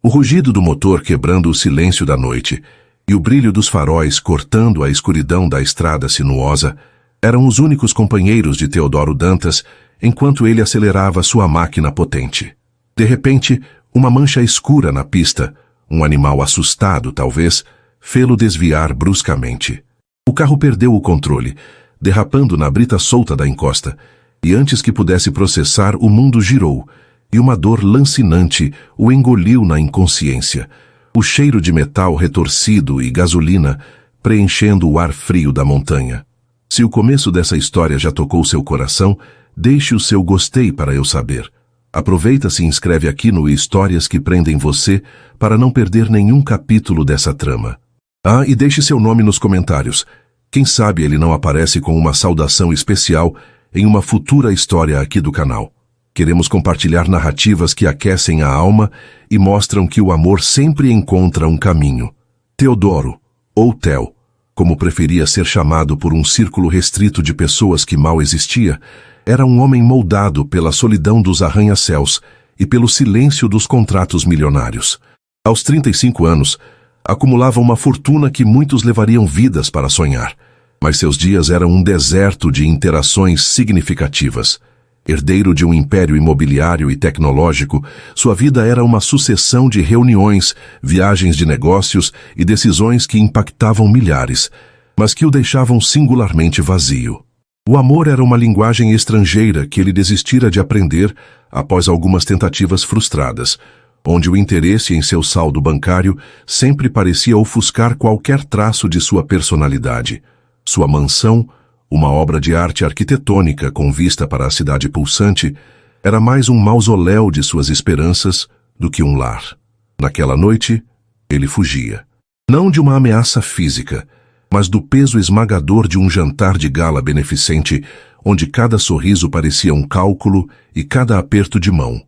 O rugido do motor quebrando o silêncio da noite e o brilho dos faróis cortando a escuridão da estrada sinuosa eram os únicos companheiros de Teodoro Dantas enquanto ele acelerava sua máquina potente. De repente, uma mancha escura na pista, um animal assustado, talvez, fê-lo desviar bruscamente. O carro perdeu o controle, derrapando na brita solta da encosta, e antes que pudesse processar, o mundo girou, e uma dor lancinante o engoliu na inconsciência, o cheiro de metal retorcido e gasolina preenchendo o ar frio da montanha. Se o começo dessa história já tocou seu coração, deixe o seu gostei para eu saber. Aproveita e se inscreve aqui no Histórias que Prendem Você para não perder nenhum capítulo dessa trama. Ah, e deixe seu nome nos comentários. Quem sabe ele não aparece com uma saudação especial em uma futura história aqui do canal. Queremos compartilhar narrativas que aquecem a alma e mostram que o amor sempre encontra um caminho. Teodoro, ou Theo, como preferia ser chamado por um círculo restrito de pessoas que mal existia, era um homem moldado pela solidão dos arranha-céus e pelo silêncio dos contratos milionários. Aos 35 anos, acumulava uma fortuna que muitos levariam vidas para sonhar, mas seus dias eram um deserto de interações significativas. Herdeiro de um império imobiliário e tecnológico, sua vida era uma sucessão de reuniões, viagens de negócios e decisões que impactavam milhares, mas que o deixavam singularmente vazio. O amor era uma linguagem estrangeira que ele desistira de aprender após algumas tentativas frustradas, onde o interesse em seu saldo bancário sempre parecia ofuscar qualquer traço de sua personalidade. Sua mansão, uma obra de arte arquitetônica com vista para a cidade pulsante, era mais um mausoléu de suas esperanças do que um lar. Naquela noite, ele fugia. Não de uma ameaça física, mas do peso esmagador de um jantar de gala beneficente, onde cada sorriso parecia um cálculo e cada aperto de mão,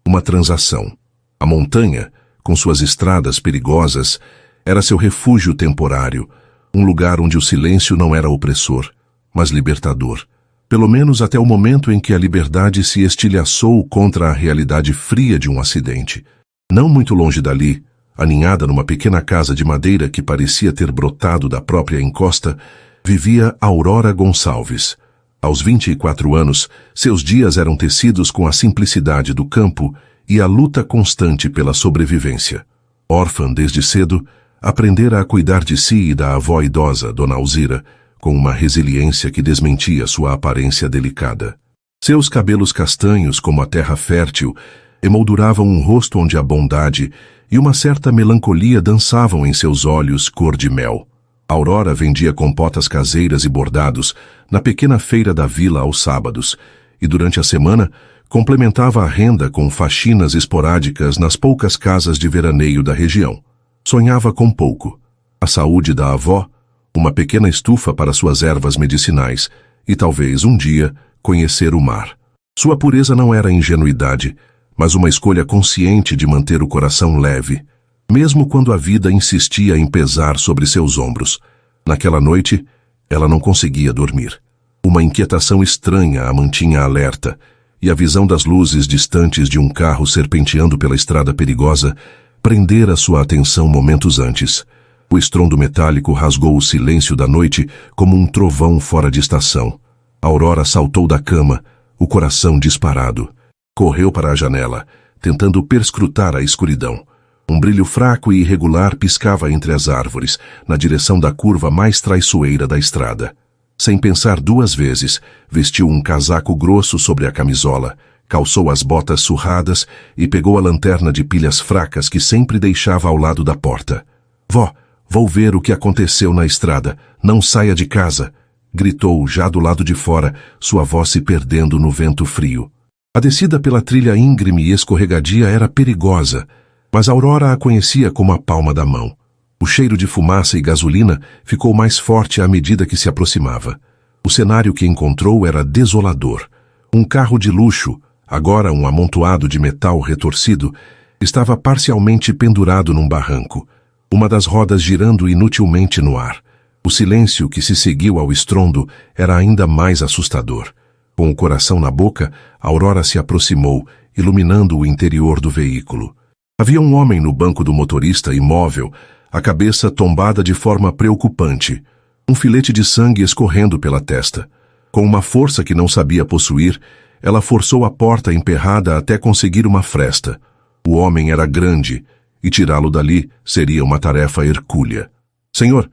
uma transação. A montanha, com suas estradas perigosas, era seu refúgio temporário, um lugar onde o silêncio não era opressor, mas libertador, pelo menos até o momento em que a liberdade se estilhaçou contra a realidade fria de um acidente. Não muito longe dali, aninhada numa pequena casa de madeira que parecia ter brotado da própria encosta, vivia Aurora Gonçalves. Aos 24 anos, seus dias eram tecidos com a simplicidade do campo e a luta constante pela sobrevivência. Órfã desde cedo, aprendera a cuidar de si e da avó idosa, Dona Alzira, com uma resiliência que desmentia sua aparência delicada. Seus cabelos castanhos, como a terra fértil, emolduravam um rosto onde a bondade e uma certa melancolia dançavam em seus olhos cor de mel. Aurora vendia compotas caseiras e bordados na pequena feira da vila aos sábados, e durante a semana complementava a renda com faxinas esporádicas nas poucas casas de veraneio da região. Sonhava com pouco: a saúde da avó, uma pequena estufa para suas ervas medicinais e talvez, um dia, conhecer o mar. Sua pureza não era ingenuidade, mas uma escolha consciente de manter o coração leve, mesmo quando a vida insistia em pesar sobre seus ombros. Naquela noite, ela não conseguia dormir. Uma inquietação estranha a mantinha alerta, e a visão das luzes distantes de um carro serpenteando pela estrada perigosa prendera sua atenção momentos antes. O estrondo metálico rasgou o silêncio da noite como um trovão fora de estação. Aurora saltou da cama, o coração disparado. Correu para a janela, tentando perscrutar a escuridão. Um brilho fraco e irregular piscava entre as árvores, na direção da curva mais traiçoeira da estrada. Sem pensar duas vezes, vestiu um casaco grosso sobre a camisola, calçou as botas surradas e pegou a lanterna de pilhas fracas que sempre deixava ao lado da porta. "Vó, vou ver o que aconteceu na estrada. Não saia de casa", gritou já do lado de fora, sua voz se perdendo no vento frio. A descida pela trilha íngreme e escorregadia era perigosa, mas Aurora a conhecia como a palma da mão. O cheiro de fumaça e gasolina ficou mais forte à medida que se aproximava. O cenário que encontrou era desolador. Um carro de luxo, agora um amontoado de metal retorcido, estava parcialmente pendurado num barranco, uma das rodas girando inutilmente no ar. O silêncio que se seguiu ao estrondo era ainda mais assustador. Com o coração na boca, Aurora se aproximou, iluminando o interior do veículo. Havia um homem no banco do motorista imóvel, a cabeça tombada de forma preocupante, um filete de sangue escorrendo pela testa. Com uma força que não sabia possuir, ela forçou a porta emperrada até conseguir uma fresta. O homem era grande, e tirá-lo dali seria uma tarefa hercúlea. Senhor,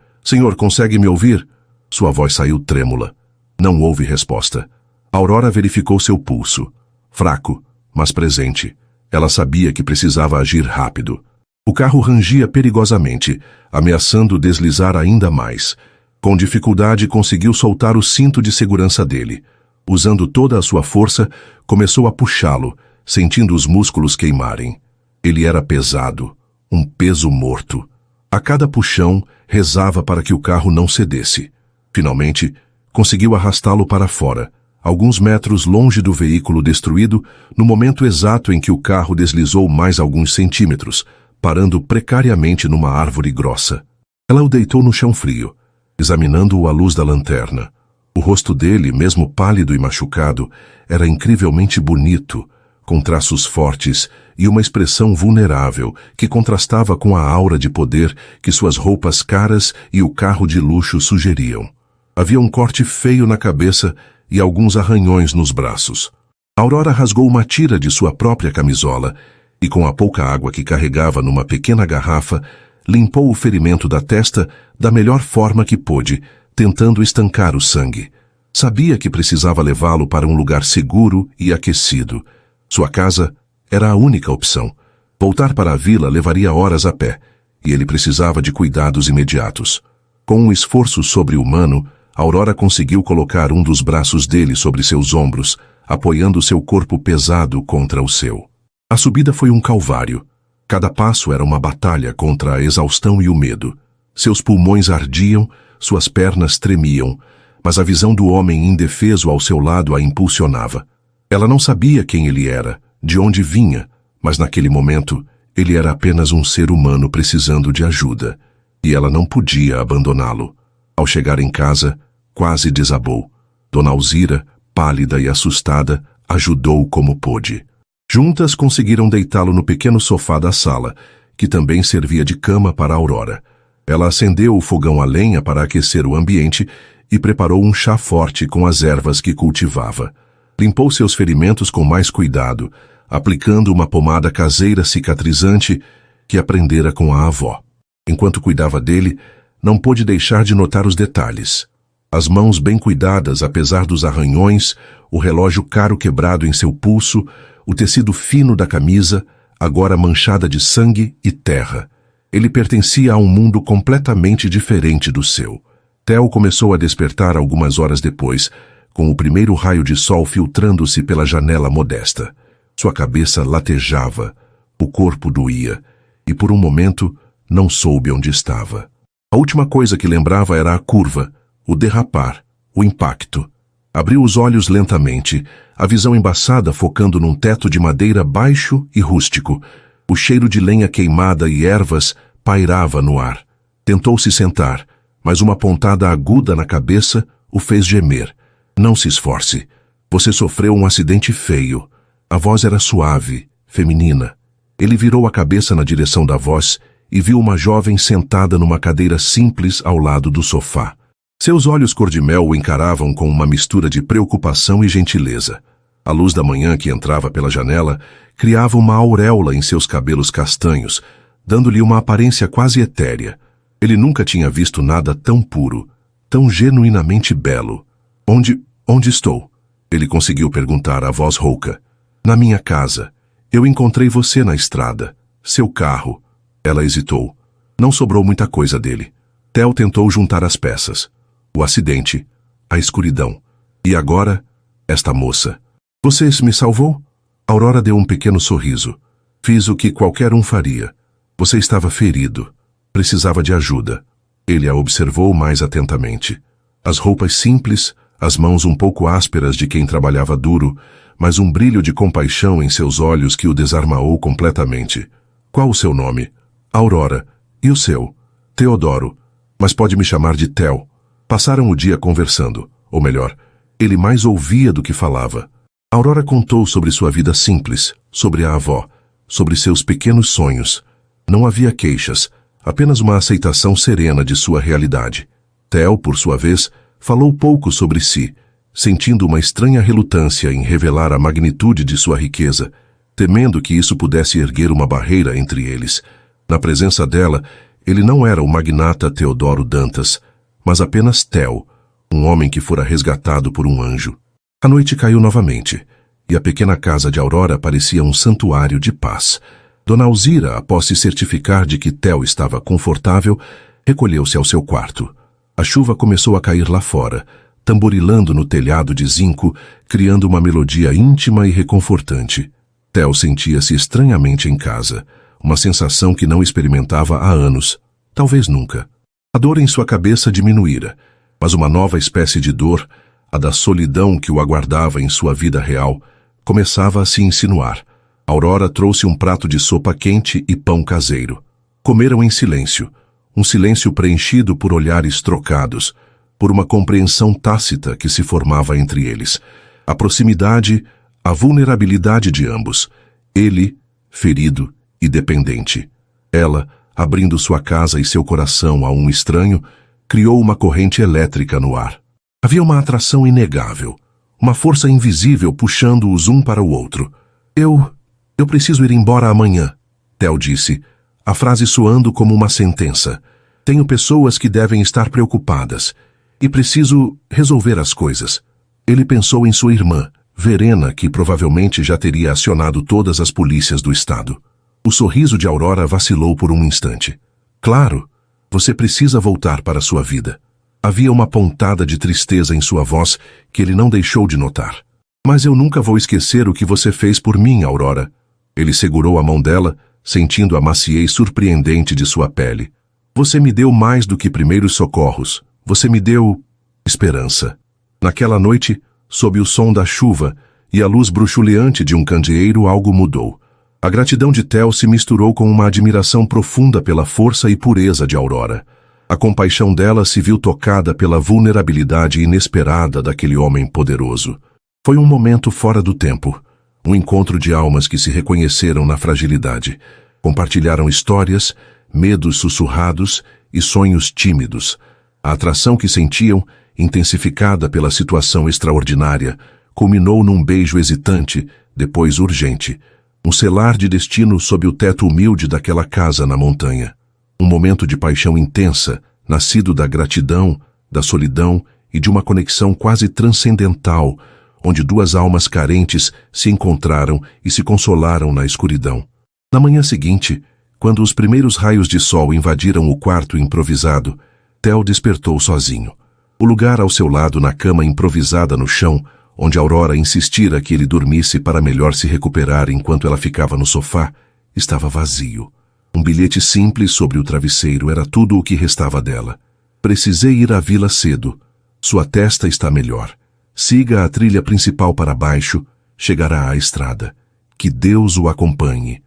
consegue me ouvir? Sua voz saiu trêmula. Não houve resposta. Aurora verificou seu pulso. Fraco, mas presente. Ela sabia que precisava agir rápido. O carro rangia perigosamente, ameaçando deslizar ainda mais. Com dificuldade, conseguiu soltar o cinto de segurança dele. Usando toda a sua força, começou a puxá-lo, sentindo os músculos queimarem. Ele era pesado, um peso morto. A cada puxão, rezava para que o carro não cedesse. Finalmente, conseguiu arrastá-lo para fora, alguns metros longe do veículo destruído, no momento exato em que o carro deslizou mais alguns centímetros, parando precariamente numa árvore grossa. Ela o deitou no chão frio, examinando-o à luz da lanterna. O rosto dele, mesmo pálido e machucado, era incrivelmente bonito, com traços fortes e uma expressão vulnerável que contrastava com a aura de poder que suas roupas caras e o carro de luxo sugeriam. Havia um corte feio na cabeça e alguns arranhões nos braços. Aurora rasgou uma tira de sua própria camisola e, com a pouca água que carregava numa pequena garrafa, limpou o ferimento da testa da melhor forma que pôde, tentando estancar o sangue. Sabia que precisava levá-lo para um lugar seguro e aquecido. Sua casa era a única opção. Voltar para a vila levaria horas a pé, e ele precisava de cuidados imediatos. Com um esforço sobre-humano, Aurora conseguiu colocar um dos braços dele sobre seus ombros, apoiando seu corpo pesado contra o seu. A subida foi um calvário. Cada passo era uma batalha contra a exaustão e o medo. Seus pulmões ardiam, suas pernas tremiam, mas a visão do homem indefeso ao seu lado a impulsionava. Ela não sabia quem ele era, de onde vinha, mas naquele momento ele era apenas um ser humano precisando de ajuda, e ela não podia abandoná-lo. Ao chegar em casa, quase desabou. Dona Alzira, pálida e assustada, ajudou como pôde. Juntas conseguiram deitá-lo no pequeno sofá da sala, que também servia de cama para Aurora. Ela acendeu o fogão a lenha para aquecer o ambiente e preparou um chá forte com as ervas que cultivava. Limpou seus ferimentos com mais cuidado, aplicando uma pomada caseira cicatrizante que aprendera com a avó. Enquanto cuidava dele, não pôde deixar de notar os detalhes. As mãos bem cuidadas, apesar dos arranhões, o relógio caro quebrado em seu pulso, o tecido fino da camisa, agora manchada de sangue e terra. Ele pertencia a um mundo completamente diferente do seu. Theo começou a despertar algumas horas depois, com o primeiro raio de sol filtrando-se pela janela modesta. Sua cabeça latejava, o corpo doía, e por um momento não soube onde estava. A última coisa que lembrava era a curva, o derrapar, o impacto. Abriu os olhos lentamente, a visão embaçada focando num teto de madeira baixo e rústico. O cheiro de lenha queimada e ervas pairava no ar. Tentou se sentar, mas uma pontada aguda na cabeça o fez gemer. Não se esforce. Você sofreu um acidente feio. A voz era suave, feminina. Ele virou a cabeça na direção da voz e viu uma jovem sentada numa cadeira simples ao lado do sofá. Seus olhos cor-de-mel o encaravam com uma mistura de preocupação e gentileza. A luz da manhã que entrava pela janela criava uma auréola em seus cabelos castanhos, dando-lhe uma aparência quase etérea. Ele nunca tinha visto nada tão puro, tão genuinamente belo. Onde estou? Ele conseguiu perguntar à voz rouca. Na minha casa. Eu encontrei você na estrada. Seu carro. Ela hesitou. Não sobrou muita coisa dele. Theo tentou juntar as peças. O acidente. A escuridão. E agora, esta moça. Você me salvou? Aurora deu um pequeno sorriso. Fiz o que qualquer um faria. Você estava ferido. Precisava de ajuda. Ele a observou mais atentamente. As roupas simples, as mãos um pouco ásperas de quem trabalhava duro, mas um brilho de compaixão em seus olhos que o desarmou completamente. Qual o seu nome? Aurora. E o seu? Teodoro. Mas pode me chamar de Theo. Passaram o dia conversando. Ou melhor, ele mais ouvia do que falava. Aurora contou sobre sua vida simples, sobre a avó. sobre seus pequenos sonhos. Não havia queixas, apenas uma aceitação serena de sua realidade. Theo, por sua vez, falou pouco sobre si, sentindo uma estranha relutância em revelar a magnitude de sua riqueza, temendo que isso pudesse erguer uma barreira entre eles. Na presença dela, ele não era o magnata Teodoro Dantas, mas apenas Theo, um homem que fora resgatado por um anjo. A noite caiu novamente, e a pequena casa de Aurora parecia um santuário de paz. Dona Alzira, após se certificar de que Theo estava confortável, recolheu-se ao seu quarto. A chuva começou a cair lá fora, tamborilando no telhado de zinco, criando uma melodia íntima e reconfortante. Theo sentia-se estranhamente em casa, uma sensação que não experimentava há anos, talvez nunca. A dor em sua cabeça diminuíra, mas uma nova espécie de dor, a da solidão que o aguardava em sua vida real, começava a se insinuar. Aurora trouxe um prato de sopa quente e pão caseiro. Comeram em silêncio, um silêncio preenchido por olhares trocados, por uma compreensão tácita que se formava entre eles. A proximidade, a vulnerabilidade de ambos. Ele, ferido e dependente. Ela, abrindo sua casa e seu coração a um estranho, criou uma corrente elétrica no ar. Havia uma atração inegável, uma força invisível puxando-os um para o outro. Eu preciso ir embora amanhã, Theo disse, a frase soando como uma sentença. Tenho pessoas que devem estar preocupadas, e preciso resolver as coisas. Ele pensou em sua irmã, Verena, que provavelmente já teria acionado todas as polícias do estado. O sorriso de Aurora vacilou por um instante. Claro, você precisa voltar para sua vida. Havia uma pontada de tristeza em sua voz que ele não deixou de notar. Mas eu nunca vou esquecer o que você fez por mim, Aurora. Ele segurou a mão dela, sentindo a maciez surpreendente de sua pele. Você me deu mais do que primeiros socorros. Você me deu esperança. Naquela noite, sob o som da chuva e a luz bruxuleante de um candeeiro, algo mudou. A gratidão de Theo se misturou com uma admiração profunda pela força e pureza de Aurora. A compaixão dela se viu tocada pela vulnerabilidade inesperada daquele homem poderoso. Foi um momento fora do tempo, um encontro de almas que se reconheceram na fragilidade. Compartilharam histórias, medos sussurrados e sonhos tímidos. A atração que sentiam, intensificada pela situação extraordinária, culminou num beijo hesitante, depois urgente. Um selar de destino sob o teto humilde daquela casa na montanha. Um momento de paixão intensa, nascido da gratidão, da solidão e de uma conexão quase transcendental, onde duas almas carentes se encontraram e se consolaram na escuridão. Na manhã seguinte, quando os primeiros raios de sol invadiram o quarto improvisado, Theo despertou sozinho. O lugar ao seu lado na cama improvisada no chão, onde Aurora insistira que ele dormisse para melhor se recuperar enquanto ela ficava no sofá, estava vazio. Um bilhete simples sobre o travesseiro era tudo o que restava dela. Precisei ir à vila cedo. Sua testa está melhor. Siga a trilha principal para baixo, chegará à estrada. Que Deus o acompanhe.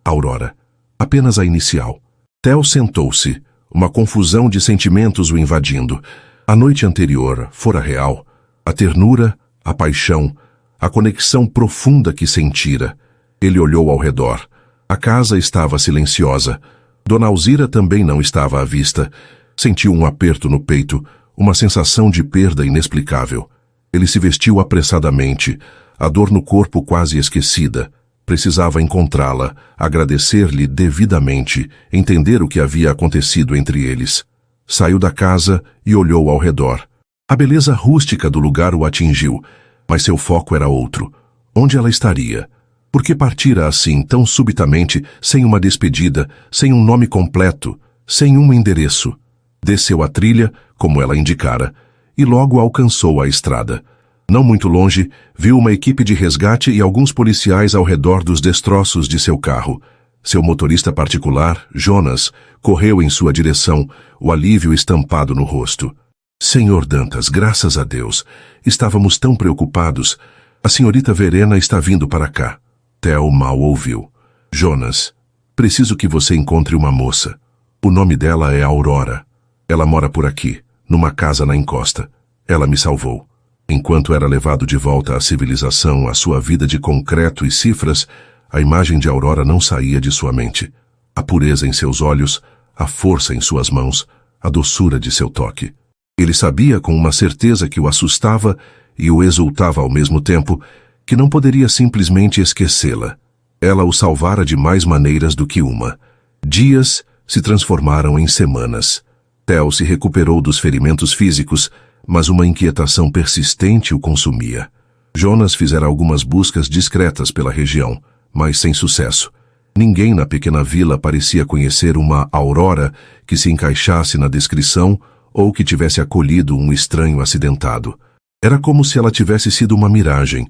Aurora. Apenas a inicial. Theo sentou-se, uma confusão de sentimentos o invadindo. A noite anterior fora real. A ternura, a paixão, a conexão profunda que sentira. Ele olhou ao redor. A casa estava silenciosa. Dona Alzira também não estava à vista. Sentiu um aperto no peito, uma sensação de perda inexplicável. Ele se vestiu apressadamente, a dor no corpo quase esquecida. Precisava encontrá-la, agradecer-lhe devidamente, entender o que havia acontecido entre eles. Saiu da casa e olhou ao redor. A beleza rústica do lugar o atingiu, mas seu foco era outro. Onde ela estaria? Por que partira assim, tão subitamente, sem uma despedida, sem um nome completo, sem um endereço? Desceu a trilha, como ela indicara, e logo alcançou a estrada. Não muito longe, viu uma equipe de resgate e alguns policiais ao redor dos destroços de seu carro. Seu motorista particular, Jonas, correu em sua direção, o alívio estampado no rosto. Senhor Dantas, graças a Deus. Estávamos tão preocupados. A senhorita Verena está vindo para cá. Theo mal ouviu. Jonas, preciso que você encontre uma moça. O nome dela é Aurora. Ela mora por aqui, numa casa na encosta. Ela me salvou. Enquanto era levado de volta à civilização, à sua vida de concreto e cifras, A imagem de Aurora não saía de sua mente. A pureza em seus olhos, a força em suas mãos, a doçura de seu toque. Ele sabia com uma certeza que o assustava e o exultava ao mesmo tempo, que não poderia simplesmente esquecê-la. Ela o salvara de mais maneiras do que uma. Dias se transformaram em semanas. Theo se recuperou dos ferimentos físicos, mas uma inquietação persistente o consumia. Jonas fizera algumas buscas discretas pela região, mas sem sucesso. Ninguém na pequena vila parecia conhecer uma Aurora que se encaixasse na descrição ou que tivesse acolhido um estranho acidentado. Era como se ela tivesse sido uma miragem,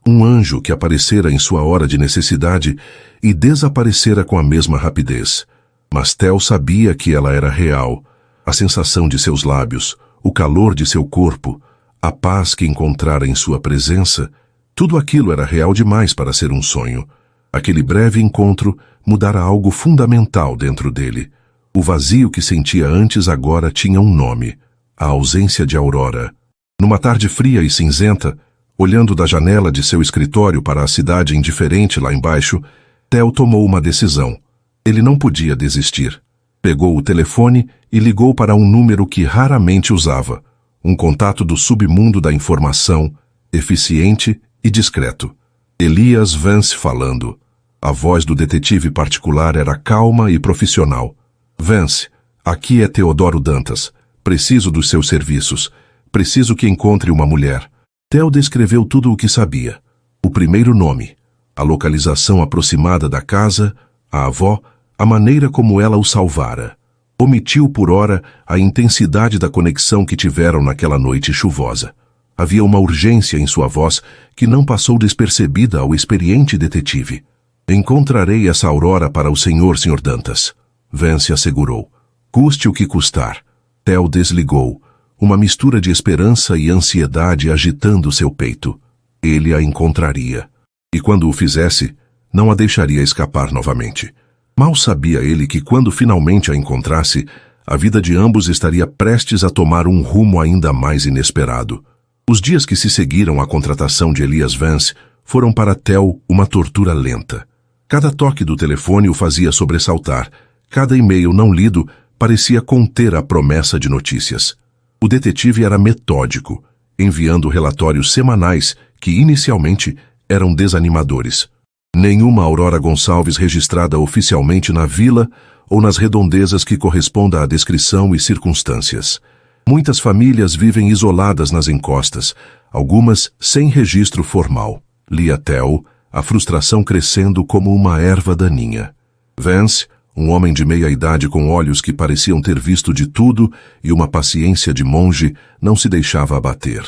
um anjo que aparecera em sua hora de necessidade e desaparecera com a mesma rapidez. Mas Theo sabia que ela era real. A sensação de seus lábios, o calor de seu corpo, a paz que encontrara em sua presença, tudo aquilo era real demais para ser um sonho. Aquele breve encontro mudara algo fundamental dentro dele. O vazio que sentia antes agora tinha um nome: a ausência de Aurora. Numa tarde fria e cinzenta, olhando da janela de seu escritório para a cidade indiferente lá embaixo, Theo tomou uma decisão. Ele não podia desistir. Pegou o telefone e ligou para um número que raramente usava. Um contato do submundo da informação, eficiente e discreto. Elias Vance falando. A voz do detetive particular era calma e profissional. Vance, aqui é Teodoro Dantas. Preciso dos seus serviços. Preciso que encontre uma mulher. Theo descreveu tudo o que sabia. O primeiro nome, a localização aproximada da casa, a avó, a maneira como ela o salvara. Omitiu por ora a intensidade da conexão que tiveram naquela noite chuvosa. Havia uma urgência em sua voz que não passou despercebida ao experiente detetive. Encontrarei essa Aurora para o Sr. Dantas. Vance assegurou. Custe o que custar. Theo desligou, uma mistura de esperança e ansiedade agitando seu peito. Ele a encontraria. E quando o fizesse, não a deixaria escapar novamente. Mal sabia ele que quando finalmente a encontrasse, a vida de ambos estaria prestes a tomar um rumo ainda mais inesperado. Os dias que se seguiram à contratação de Elias Vance foram para Theo uma tortura lenta. Cada toque do telefone o fazia sobressaltar. Cada e-mail não lido parecia conter a promessa de notícias. O detetive era metódico, enviando relatórios semanais que inicialmente eram desanimadores. Nenhuma Aurora Gonçalves registrada oficialmente na vila ou nas redondezas que corresponda à descrição e circunstâncias. Muitas famílias vivem isoladas nas encostas, algumas sem registro formal. Lia Theo, a frustração crescendo como uma erva daninha. Vance, um homem de meia-idade com olhos que pareciam ter visto de tudo e uma paciência de monge, não se deixava abater.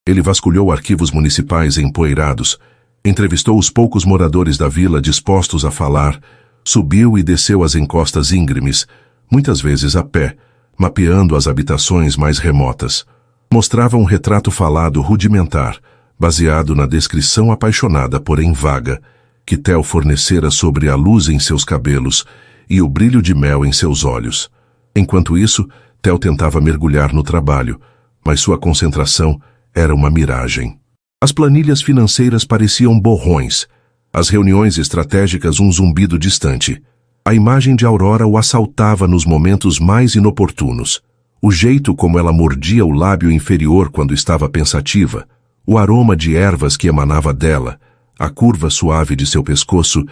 Ele vasculhou arquivos municipais empoeirados, entrevistou os poucos moradores da vila dispostos a falar, subiu e desceu as encostas íngremes, muitas vezes a pé, mapeando as habitações mais remotas. Mostrava um retrato falado rudimentar, baseado na descrição apaixonada, porém vaga, que Theo fornecera sobre a luz em seus cabelos e o brilho de mel em seus olhos. Enquanto isso, Theo tentava mergulhar no trabalho, mas sua concentração era uma miragem. As planilhas financeiras pareciam borrões, as reuniões estratégicas um zumbido distante. A imagem de Aurora o assaltava nos momentos mais inoportunos. O jeito como ela mordia o lábio inferior quando estava pensativa, o aroma de ervas que emanava dela, a curva suave de seu pescoço,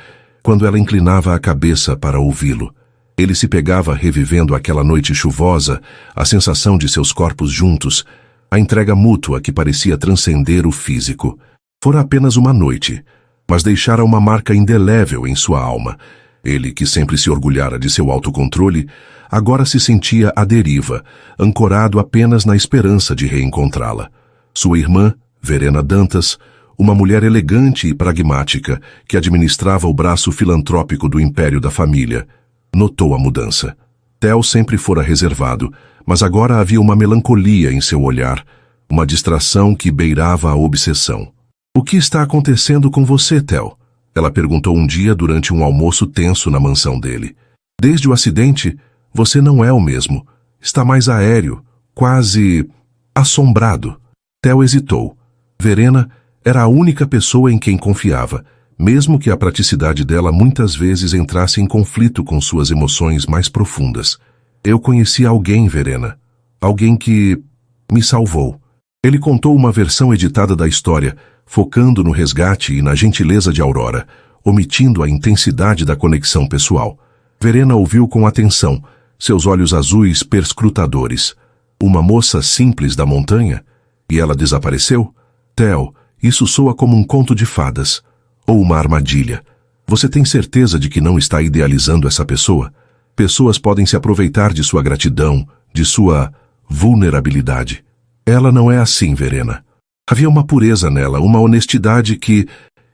quando ela inclinava a cabeça para ouvi-lo. Ele se pegava revivendo aquela noite chuvosa, a sensação de seus corpos juntos, a entrega mútua que parecia transcender o físico. Fora apenas uma noite, mas deixara uma marca indelével em sua alma. Ele, que sempre se orgulhara de seu autocontrole, agora se sentia à deriva, ancorado apenas na esperança de reencontrá-la. Sua irmã, Verena Dantas, uma mulher elegante e pragmática que administrava o braço filantrópico do império da família, notou a mudança. Theo sempre fora reservado, mas agora havia uma melancolia em seu olhar, uma distração que beirava a obsessão. "O que está acontecendo com você, Theo?" Ela perguntou um dia durante um almoço tenso na mansão dele. "Desde o acidente, você não é o mesmo. Está mais aéreo, quase assombrado." Theo hesitou. Verena era a única pessoa em quem confiava, mesmo que a praticidade dela muitas vezes entrasse em conflito com suas emoções mais profundas. Eu conheci alguém, Verena. Alguém que me salvou. Ele contou uma versão editada da história, focando no resgate e na gentileza de Aurora, omitindo a intensidade da conexão pessoal. Verena ouviu com atenção, seus olhos azuis perscrutadores. Uma moça simples da montanha? E ela desapareceu? Theo, isso soa como um conto de fadas. Ou uma armadilha. Você tem certeza de que não está idealizando essa pessoa? Pessoas podem se aproveitar de sua gratidão, de sua vulnerabilidade. Ela não é assim, Verena. Havia uma pureza nela, uma honestidade que...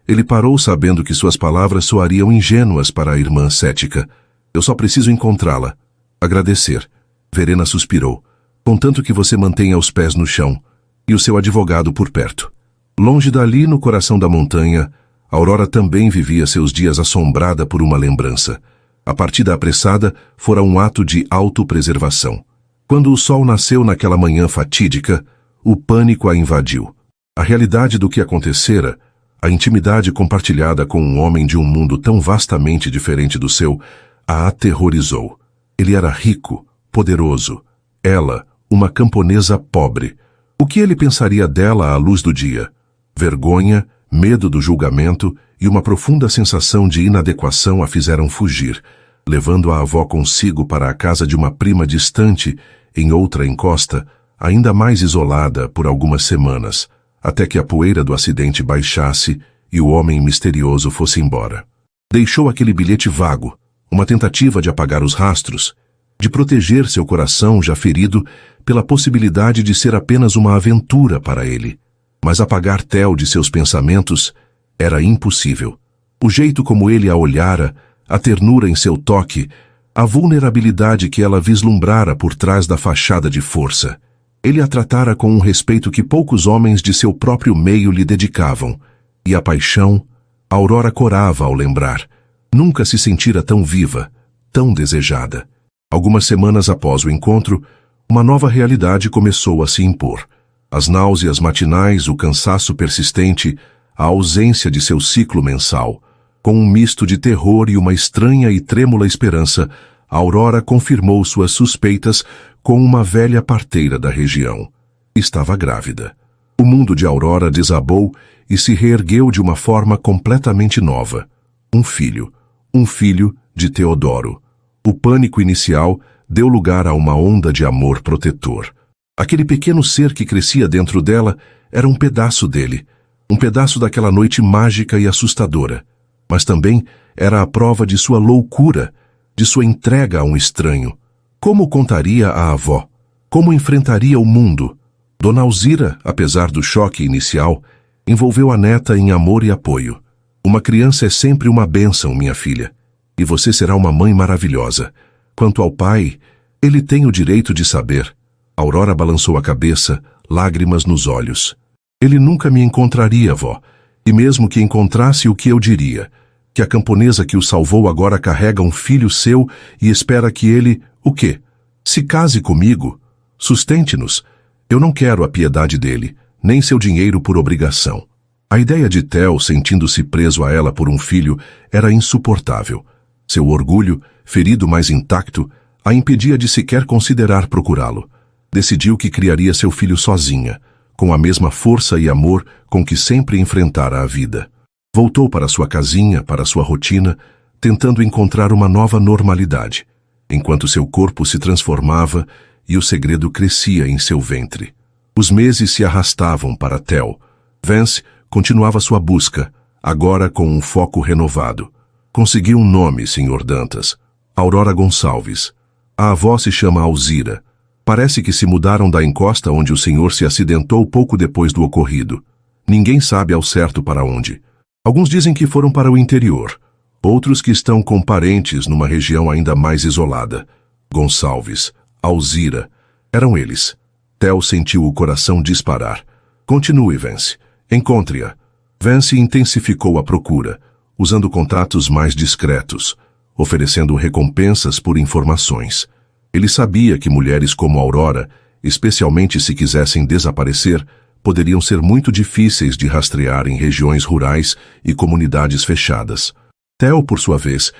Ele parou sabendo que suas palavras soariam ingênuas para a irmã cética. Eu só preciso encontrá-la. Agradecer. Verena suspirou. Contanto que você mantenha os pés no chão. E o seu advogado por perto. Longe dali, no coração da montanha, Aurora também vivia seus dias assombrada por uma lembrança. A partida apressada fora um ato de autopreservação. Quando o sol nasceu naquela manhã fatídica, o pânico a invadiu. A realidade do que acontecera, a intimidade compartilhada com um homem de um mundo tão vastamente diferente do seu, a aterrorizou. Ele era rico, poderoso. Ela, uma camponesa pobre. O que ele pensaria dela à luz do dia? Vergonha, medo do julgamento e uma profunda sensação de inadequação a fizeram fugir, levando a avó consigo para a casa de uma prima distante, em outra encosta, ainda mais isolada por algumas semanas, até que a poeira do acidente baixasse e o homem misterioso fosse embora. Deixou aquele bilhete vago, uma tentativa de apagar os rastros, de proteger seu coração já ferido pela possibilidade de ser apenas uma aventura para ele. Mas apagar Theo de seus pensamentos era impossível. O jeito como ele a olhara, a ternura em seu toque, a vulnerabilidade que ela vislumbrara por trás da fachada de força. Ele a tratara com um respeito que poucos homens de seu próprio meio lhe dedicavam. E a paixão, Aurora corava ao lembrar. Nunca se sentira tão viva, tão desejada. Algumas semanas após o encontro, uma nova realidade começou a se impor. As náuseas matinais, o cansaço persistente, a ausência de seu ciclo mensal. Com um misto de terror e uma estranha e trêmula esperança, Aurora confirmou suas suspeitas com uma velha parteira da região. Estava grávida. O mundo de Aurora desabou e se reergueu de uma forma completamente nova. Um filho de Teodoro. O pânico inicial deu lugar a uma onda de amor protetor. Aquele pequeno ser que crescia dentro dela era um pedaço dele, um pedaço daquela noite mágica e assustadora, mas também era a prova de sua loucura, de sua entrega a um estranho. Como contaria à avó? Como enfrentaria o mundo? Dona Alzira, apesar do choque inicial, envolveu a neta em amor e apoio. Uma criança é sempre uma bênção, minha filha, e você será uma mãe maravilhosa. Quanto ao pai, ele tem o direito de saber. Aurora balançou a cabeça, lágrimas nos olhos. Ele nunca me encontraria, vó, e mesmo que encontrasse, o que eu diria? Que a camponesa que o salvou agora carrega um filho seu e espera que ele, o quê? Se case comigo? Sustente-nos. Eu não quero a piedade dele, nem seu dinheiro por obrigação. A ideia de Theo, sentindo-se preso a ela por um filho, era insuportável. Seu orgulho, ferido mas intacto, a impedia de sequer considerar procurá-lo. Decidiu que criaria seu filho sozinha, com a mesma força e amor com que sempre enfrentara a vida. Voltou para sua casinha, para sua rotina, tentando encontrar uma nova normalidade, enquanto seu corpo se transformava e o segredo crescia em seu ventre. Os meses se arrastavam para Theo. Vance continuava sua busca, agora com um foco renovado. Conseguiu um nome, Sr. Dantas. Aurora Gonçalves. A avó se chama Alzira. Parece que se mudaram da encosta onde o senhor se acidentou pouco depois do ocorrido. Ninguém sabe ao certo para onde. Alguns dizem que foram para o interior. Outros que estão com parentes numa região ainda mais isolada. Gonçalves, Alzira, eram eles. Theo sentiu o coração disparar. Continue, Vance. Encontre-a. Vance intensificou a procura, usando contatos mais discretos, oferecendo recompensas por informações. Ele sabia que mulheres como Aurora, especialmente se quisessem desaparecer, poderiam ser muito difíceis de rastrear em regiões rurais e comunidades fechadas. Theo, por sua vez,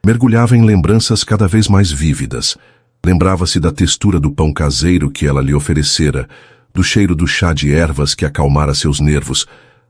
mergulhava em lembranças cada vez mais vívidas. Lembrava-se da textura do pão caseiro que ela lhe oferecera, do cheiro do chá de ervas que acalmara seus nervos,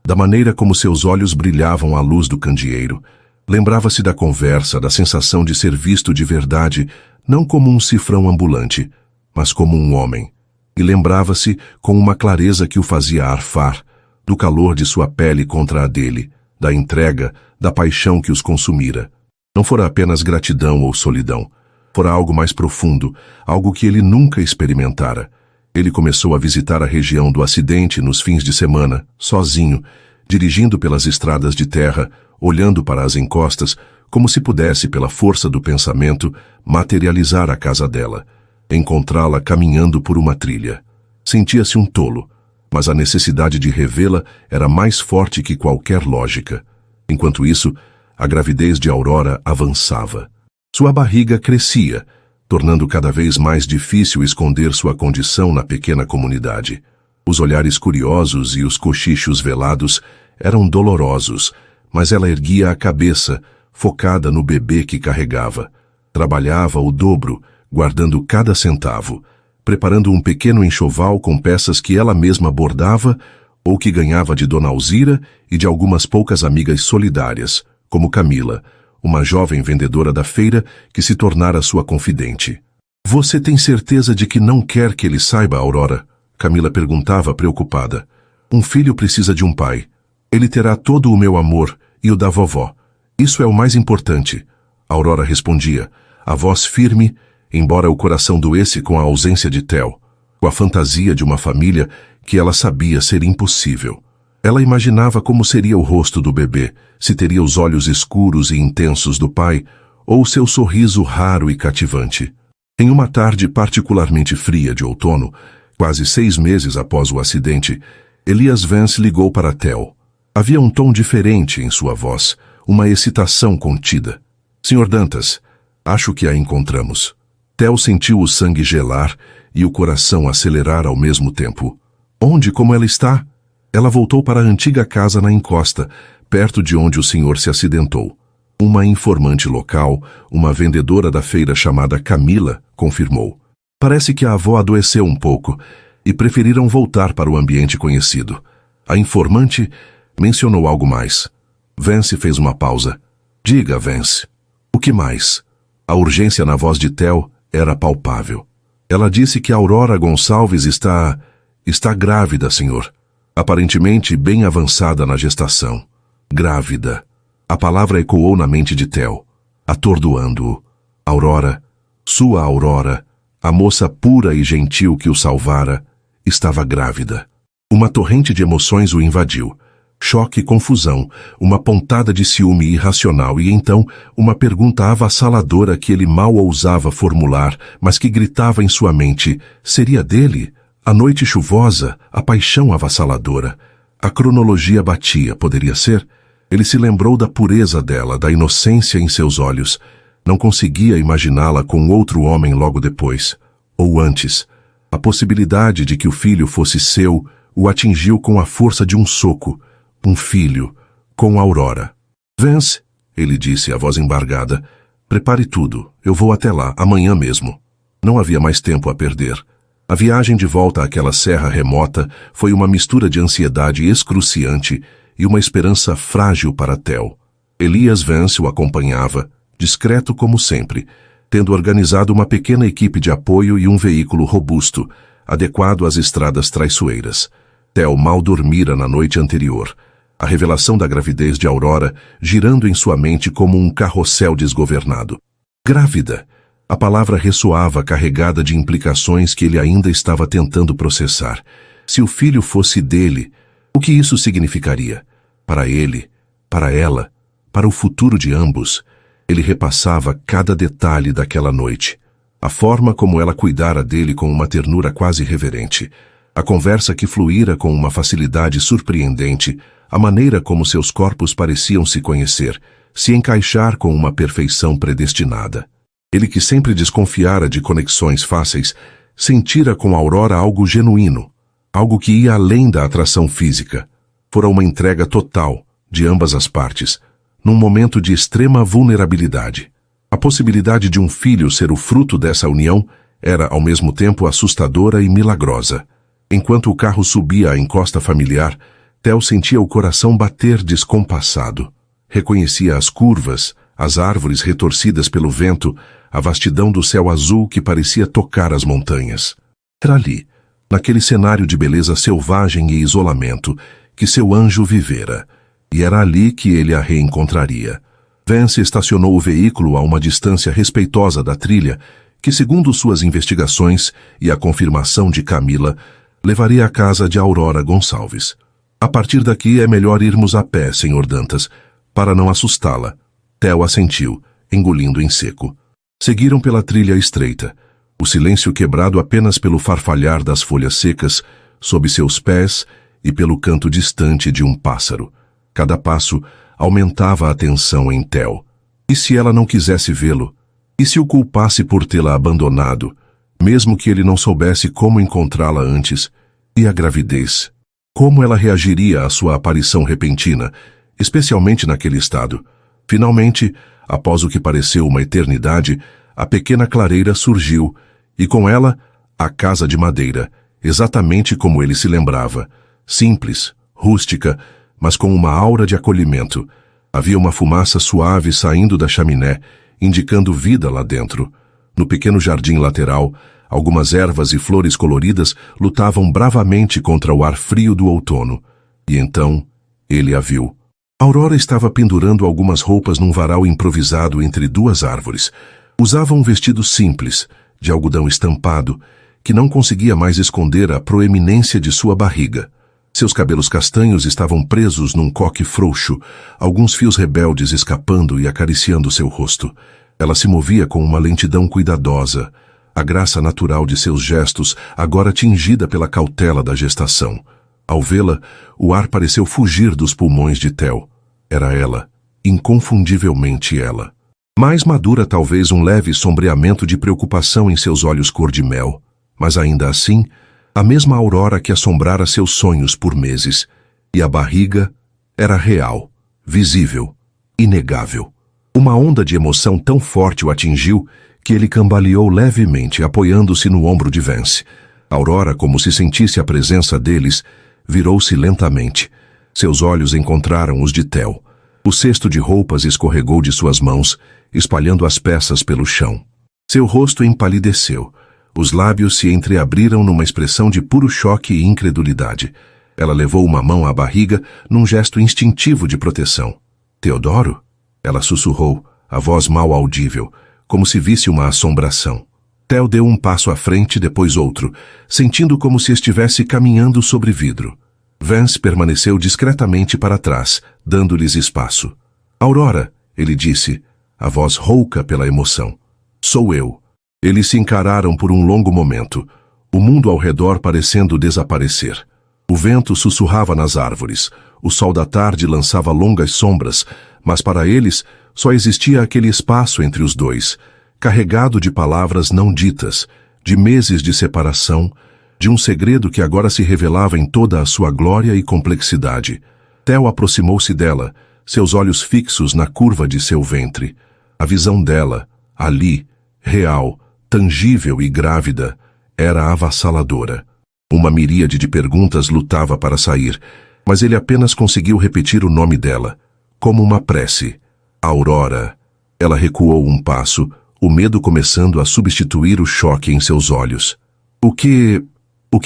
da maneira como seus olhos brilhavam à luz do candeeiro. Lembrava-se da conversa, da sensação de ser visto de verdade, não como um cifrão ambulante, mas como um homem. E lembrava-se com uma clareza que o fazia arfar, do calor de sua pele contra a dele, da entrega, da paixão que os consumira. Não fora apenas gratidão ou solidão. Fora algo mais profundo, algo que ele nunca experimentara. Ele começou a visitar a região do acidente nos fins de semana, sozinho, dirigindo pelas estradas de terra, olhando para as encostas, como se pudesse, pela força do pensamento, materializar a casa dela, encontrá-la caminhando por uma trilha. Sentia-se um tolo, mas a necessidade de revê-la era mais forte que qualquer lógica. Enquanto isso, a gravidez de Aurora avançava. Sua barriga crescia, tornando cada vez mais difícil esconder sua condição na pequena comunidade. Os olhares curiosos e os cochichos velados eram dolorosos, mas ela erguia a cabeça, focada no bebê que carregava. Trabalhava o dobro, guardando cada centavo, preparando um pequeno enxoval com peças que ela mesma bordava ou que ganhava de Dona Alzira e de algumas poucas amigas solidárias, como Camila, uma jovem vendedora da feira que se tornara sua confidente. "Você tem certeza de que não quer que ele saiba, Aurora?" Camila perguntava, preocupada. "Um filho precisa de um pai. Ele terá todo o meu amor e o da vovó. Isso é o mais importante." Aurora respondia, a voz firme, embora o coração doesse com a ausência de Theo, com a fantasia de uma família que ela sabia ser impossível. Ela imaginava como seria o rosto do bebê, se teria os olhos escuros e intensos do pai, ou seu sorriso raro e cativante. Em uma tarde particularmente fria de outono, quase 6 meses após o acidente, Elias Vance ligou para Theo. Havia um tom diferente em sua voz, uma excitação contida. "Sr. Dantas, acho que a encontramos." Theo sentiu o sangue gelar e o coração acelerar ao mesmo tempo. "Onde? Como ela está?" Ela voltou para a antiga casa na encosta, perto de onde o senhor se acidentou. Uma informante local, uma vendedora da feira chamada Camila, confirmou. Parece que a avó adoeceu um pouco e preferiram voltar para o ambiente conhecido. A informante mencionou algo mais. Vance fez uma pausa. "Diga, Vance. O que mais?" A urgência na voz de Theo era palpável. "Ela disse que Aurora Gonçalves está grávida, senhor. Aparentemente bem avançada na gestação. Grávida." A palavra ecoou na mente de Theo, atordoando-o. Aurora, sua Aurora, a moça pura e gentil que o salvara, estava grávida. Uma torrente de emoções o invadiu. Choque e confusão, uma pontada de ciúme irracional e então uma pergunta avassaladora que ele mal ousava formular, mas que gritava em sua mente: seria dele? A noite chuvosa, a paixão avassaladora. A cronologia batia, poderia ser? Ele se lembrou da pureza dela, da inocência em seus olhos. Não conseguia imaginá-la com outro homem logo depois. Ou antes. A possibilidade de que o filho fosse seu o atingiu com a força de um soco. Um filho, com Aurora. "Vance", ele disse, a voz embargada, "prepare tudo, eu vou até lá, amanhã mesmo." Não havia mais tempo a perder. A viagem de volta àquela serra remota foi uma mistura de ansiedade excruciante e uma esperança frágil para Theo. Elias Vance o acompanhava, discreto como sempre, tendo organizado uma pequena equipe de apoio e um veículo robusto, adequado às estradas traiçoeiras. Theo mal dormira na noite anterior. A revelação da gravidez de Aurora girando em sua mente como um carrossel desgovernado. Grávida! A palavra ressoava carregada de implicações que ele ainda estava tentando processar. Se o filho fosse dele, o que isso significaria? Para ele, para ela, para o futuro de ambos. Ele repassava cada detalhe daquela noite. A forma como ela cuidara dele com uma ternura quase reverente. A conversa que fluíra com uma facilidade surpreendente. A maneira como seus corpos pareciam se conhecer, se encaixar com uma perfeição predestinada. Ele que sempre desconfiara de conexões fáceis, sentira com Aurora algo genuíno. algo que ia além da atração física. Fora uma entrega total, de ambas as partes, num momento de extrema vulnerabilidade. A possibilidade de um filho ser o fruto dessa união era, ao mesmo tempo, assustadora e milagrosa. Enquanto o carro subia a encosta familiar, Theo sentia o coração bater descompassado. Reconhecia as curvas, as árvores retorcidas pelo vento, a vastidão do céu azul que parecia tocar as montanhas. Era ali, naquele cenário de beleza selvagem e isolamento, que seu anjo vivera, e era ali que ele a reencontraria. Vance estacionou o veículo a uma distância respeitosa da trilha, que, segundo suas investigações e a confirmação de Camila, levaria à casa de Aurora Gonçalves. A partir daqui é melhor irmos a pé, Sr. Dantas, para não assustá-la. Theo assentiu, engolindo em seco. Seguiram pela trilha estreita, o silêncio quebrado apenas pelo farfalhar das folhas secas sob seus pés e pelo canto distante de um pássaro. Cada passo aumentava a tensão em Theo. E se ela não quisesse vê-lo? E se o culpasse por tê-la abandonado, mesmo que ele não soubesse como encontrá-la antes? E a gravidez? Como ela reagiria à sua aparição repentina, especialmente naquele estado? Finalmente, após o que pareceu uma eternidade, a pequena clareira surgiu, e com ela, a casa de madeira, exatamente como ele se lembrava. Simples, rústica, mas com uma aura de acolhimento. Havia uma fumaça suave saindo da chaminé, indicando vida lá dentro. No pequeno jardim lateral, algumas ervas e flores coloridas lutavam bravamente contra o ar frio do outono. E então, ele a viu. Aurora estava pendurando algumas roupas num varal improvisado entre duas árvores. Usava um vestido simples, de algodão estampado, que não conseguia mais esconder a proeminência de sua barriga. Seus cabelos castanhos estavam presos num coque frouxo, alguns fios rebeldes escapando e acariciando seu rosto. Ela se movia com uma lentidão cuidadosa, a graça natural de seus gestos agora tingida pela cautela da gestação. Ao vê-la, o ar pareceu fugir dos pulmões de Theo. Era ela, inconfundivelmente ela. Mais madura talvez um leve sombreamento de preocupação em seus olhos cor-de-mel, mas ainda assim, a mesma Aurora que assombrara seus sonhos por meses. E a barriga era real, visível, inegável. Uma onda de emoção tão forte o atingiu que ele cambaleou levemente, apoiando-se no ombro de Vance. Aurora, como se sentisse a presença deles, virou-se lentamente. Seus olhos encontraram os de Theo. O cesto de roupas escorregou de suas mãos, espalhando as peças pelo chão. Seu rosto empalideceu. Os lábios se entreabriram numa expressão de puro choque e incredulidade. Ela levou uma mão à barriga num gesto instintivo de proteção. Teodoro? Ela sussurrou, a voz mal audível, como se visse uma assombração. Theo deu um passo à frente, depois outro, sentindo como se estivesse caminhando sobre vidro. Vance permaneceu discretamente para trás, dando-lhes espaço. Aurora, ele disse, a voz rouca pela emoção. Sou eu. Eles se encararam por um longo momento, o mundo ao redor parecendo desaparecer. O vento sussurrava nas árvores, o sol da tarde lançava longas sombras, mas para eles só existia aquele espaço entre os dois, carregado de palavras não ditas, de meses de separação, de um segredo que agora se revelava em toda a sua glória e complexidade. Theo aproximou-se dela, seus olhos fixos na curva de seu ventre. A visão dela, ali, real, tangível e grávida, era avassaladora. Uma miríade de perguntas lutava para sair, mas ele apenas conseguiu repetir o nome dela, como uma prece. Aurora. Ela recuou um passo, o medo começando a substituir o choque em seus olhos. O que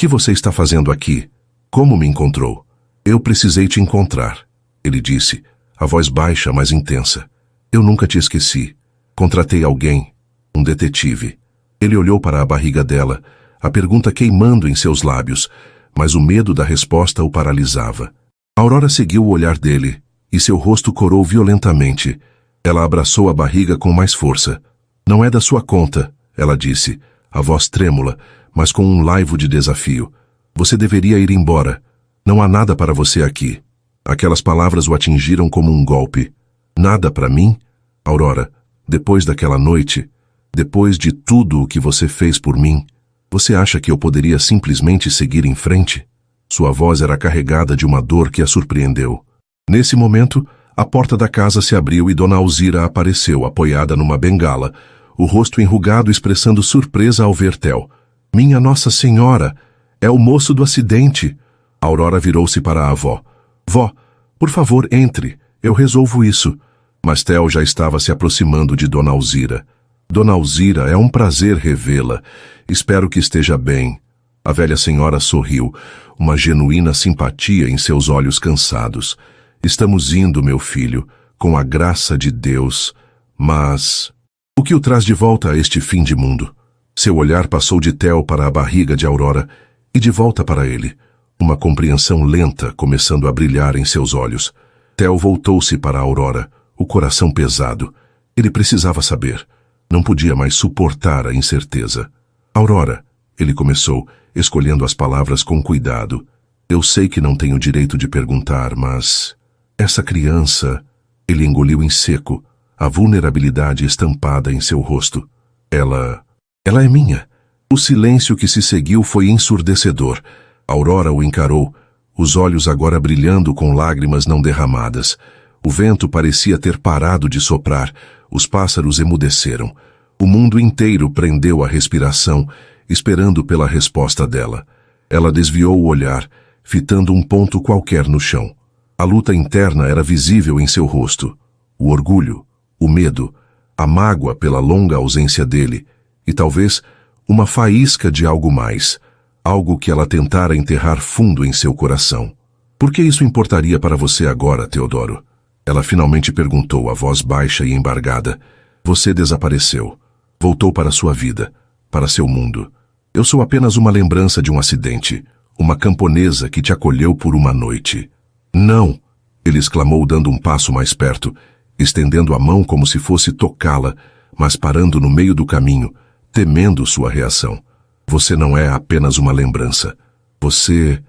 você está fazendo aqui? Como me encontrou? Eu precisei te encontrar, ele disse, a voz baixa, mas intensa. Eu nunca te esqueci. Contratei alguém, um detetive. Ele olhou para a barriga dela, a pergunta queimando em seus lábios, mas o medo da resposta o paralisava. Aurora seguiu o olhar dele, e seu rosto corou violentamente. Ela abraçou a barriga com mais força. Não é da sua conta, ela disse, a voz trêmula, mas com um laivo de desafio. Você deveria ir embora. Não há nada para você aqui. Aquelas palavras o atingiram como um golpe. Nada para mim? Aurora, depois daquela noite, depois de tudo o que você fez por mim, você acha que eu poderia simplesmente seguir em frente? Sua voz era carregada de uma dor que a surpreendeu. Nesse momento, a porta da casa se abriu e Dona Alzira apareceu, apoiada numa bengala, o rosto enrugado expressando surpresa ao ver Theo. Minha Nossa Senhora! É o moço do acidente! Aurora virou-se para a avó. Vó, por favor, entre. Eu resolvo isso. Mas Theo já estava se aproximando de Dona Alzira. Dona Alzira, é um prazer revê-la. Espero que esteja bem. A velha senhora sorriu, uma genuína simpatia em seus olhos cansados. Estamos indo, meu filho, com a graça de Deus. Mas o que o traz de volta a este fim de mundo? Seu olhar passou de Theo para a barriga de Aurora e de volta para ele. Uma compreensão lenta começando a brilhar em seus olhos. Theo voltou-se para Aurora, o coração pesado. Ele precisava saber. Não podia mais suportar a incerteza. Aurora, ele começou, escolhendo as palavras com cuidado. Eu sei que não tenho direito de perguntar, mas essa criança... Ele engoliu em seco, a vulnerabilidade estampada em seu rosto. Ela é minha. O silêncio que se seguiu foi ensurdecedor. Aurora o encarou, os olhos agora brilhando com lágrimas não derramadas. O vento parecia ter parado de soprar, os pássaros emudeceram. O mundo inteiro prendeu a respiração, esperando pela resposta dela. Ela desviou o olhar, fitando um ponto qualquer no chão. A luta interna era visível em seu rosto. O orgulho, o medo, a mágoa pela longa ausência dele e talvez uma faísca de algo mais, algo que ela tentara enterrar fundo em seu coração. Por que isso importaria para você agora, Teodoro? Ela finalmente perguntou, a voz baixa e embargada. Você desapareceu. Voltou para sua vida, para seu mundo. Eu sou apenas uma lembrança de um acidente, uma camponesa que te acolheu por uma noite. Não! Ele exclamou dando um passo mais perto, estendendo a mão como se fosse tocá-la, mas parando no meio do caminho, temendo sua reação. Você não é apenas uma lembrança. Você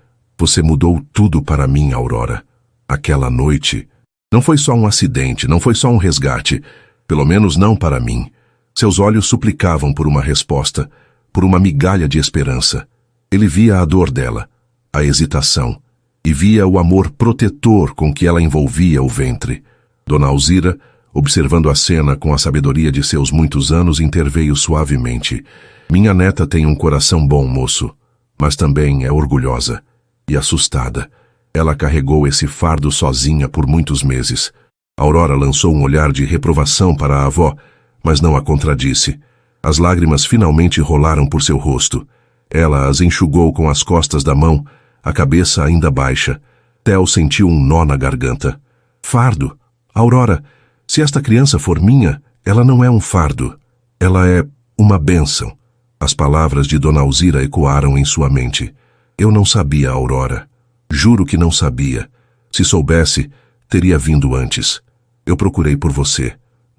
mudou tudo para mim, Aurora. Aquela noite não foi só um acidente, não foi só um resgate, pelo menos não para mim. Seus olhos suplicavam por uma resposta, por uma migalha de esperança. Ele via a dor dela, a hesitação, e via o amor protetor com que ela envolvia o ventre. Dona Alzira, observando a cena com a sabedoria de seus muitos anos, interveio suavemente. Minha neta tem um coração bom, moço, mas também é orgulhosa e assustada. Ela carregou esse fardo sozinha por muitos meses. Aurora lançou um olhar de reprovação para a avó, mas não a contradisse. As lágrimas finalmente rolaram por seu rosto. Ela as enxugou com as costas da mão, a cabeça ainda baixa. Theo sentiu um nó na garganta. Fardo? Aurora, se esta criança for minha, ela não é um fardo. Ela é uma bênção. As palavras de Dona Alzira ecoaram em sua mente. Eu não sabia, Aurora. Juro que não sabia. Se soubesse, teria vindo antes. Eu procurei por você,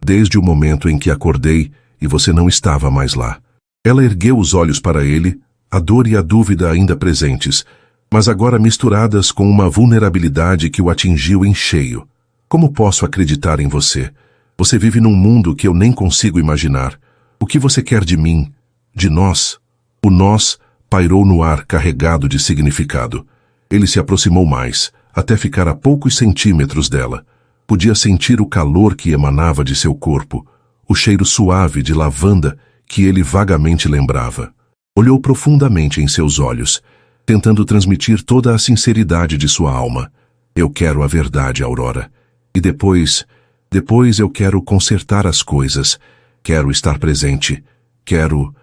desde o momento em que acordei e você não estava mais lá. Ela ergueu os olhos para ele, a dor e a dúvida ainda presentes, mas agora misturadas com uma vulnerabilidade que o atingiu em cheio. Como posso acreditar em você? Você vive num mundo que eu nem consigo imaginar. O que você quer de mim? De nós? O nós pairou no ar carregado de significado. Ele se aproximou mais, até ficar a poucos centímetros dela. Podia sentir o calor que emanava de seu corpo, o cheiro suave de lavanda que ele vagamente lembrava. Olhou profundamente em seus olhos, tentando transmitir toda a sinceridade de sua alma. Eu quero a verdade, Aurora. E depois eu quero consertar as coisas. Quero estar presente. Quero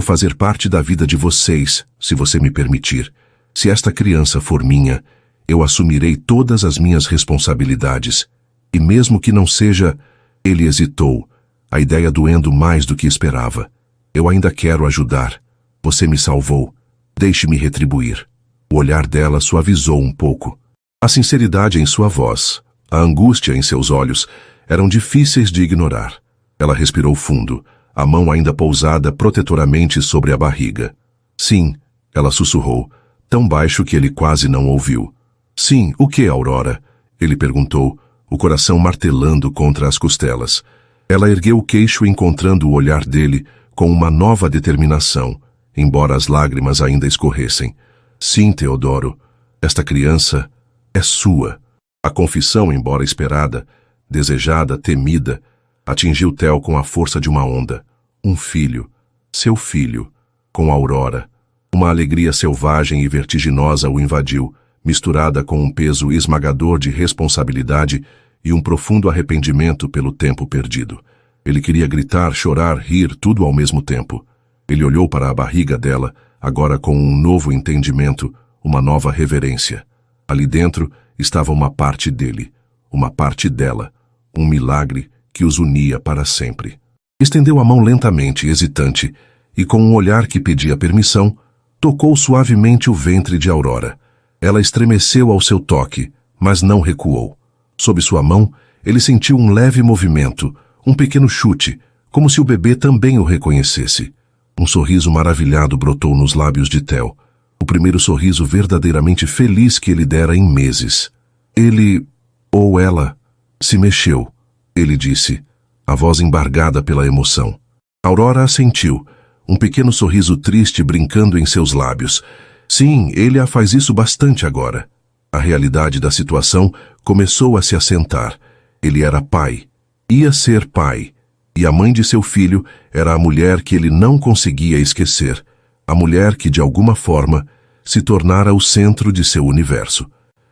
fazer parte da vida de vocês, se você me permitir. Se esta criança for minha, eu assumirei todas as minhas responsabilidades. E mesmo que não seja... Ele hesitou, a ideia doendo mais do que esperava. Eu ainda quero ajudar. Você me salvou. Deixe-me retribuir. O olhar dela suavizou um pouco. A sinceridade em sua voz, a angústia em seus olhos, eram difíceis de ignorar. Ela respirou fundo, a mão ainda pousada protetoramente sobre a barriga. Sim, ela sussurrou, tão baixo que ele quase não ouviu. Sim, o que, Aurora? Ele perguntou, o coração martelando contra as costelas. Ela ergueu o queixo encontrando o olhar dele com uma nova determinação, embora as lágrimas ainda escorressem. Sim, Teodoro, Esta criança é sua. A confissão, embora esperada, desejada, temida, atingiu Theo com a força de uma onda. Um filho, seu filho, com Aurora. Uma alegria selvagem e vertiginosa o invadiu, misturada com um peso esmagador de responsabilidade e um profundo arrependimento pelo tempo perdido. Ele queria gritar, chorar, rir, tudo ao mesmo tempo. Ele olhou para a barriga dela, agora com um novo entendimento, uma nova reverência. Ali dentro estava uma parte dele, uma parte dela, um milagre que os unia para sempre. Estendeu a mão lentamente, hesitante, e com um olhar que pedia permissão, tocou suavemente o ventre de Aurora. Ela estremeceu ao seu toque, mas não recuou. Sob sua mão, ele sentiu um leve movimento, um pequeno chute, como se o bebê também o reconhecesse. Um sorriso maravilhado brotou nos lábios de Theo, o primeiro sorriso verdadeiramente feliz que ele dera em meses. Ele, ou ela, se mexeu, ele disse, a voz embargada pela emoção. Aurora assentiu, um pequeno sorriso triste brincando em seus lábios. Sim, ele a faz isso bastante agora. A realidade da situação começou a se assentar. Ele era pai, ia ser pai, e a mãe de seu filho era a mulher que ele não conseguia esquecer, a mulher que, de alguma forma, se tornara o centro de seu universo.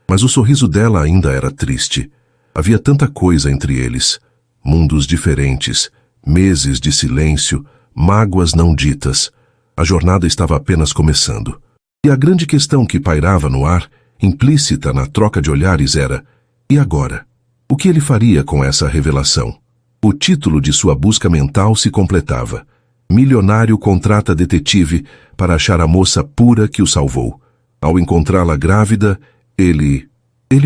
Mas o sorriso dela ainda era triste. Havia tanta coisa entre eles, mundos diferentes, meses de silêncio, mágoas não ditas. A jornada estava apenas começando. E a grande questão que pairava no ar, implícita na troca de olhares, era: e agora? O que ele faria com essa revelação? O título de sua busca mental se completava. Milionário contrata detetive para achar a moça pura que o salvou. Ao encontrá-la grávida, ele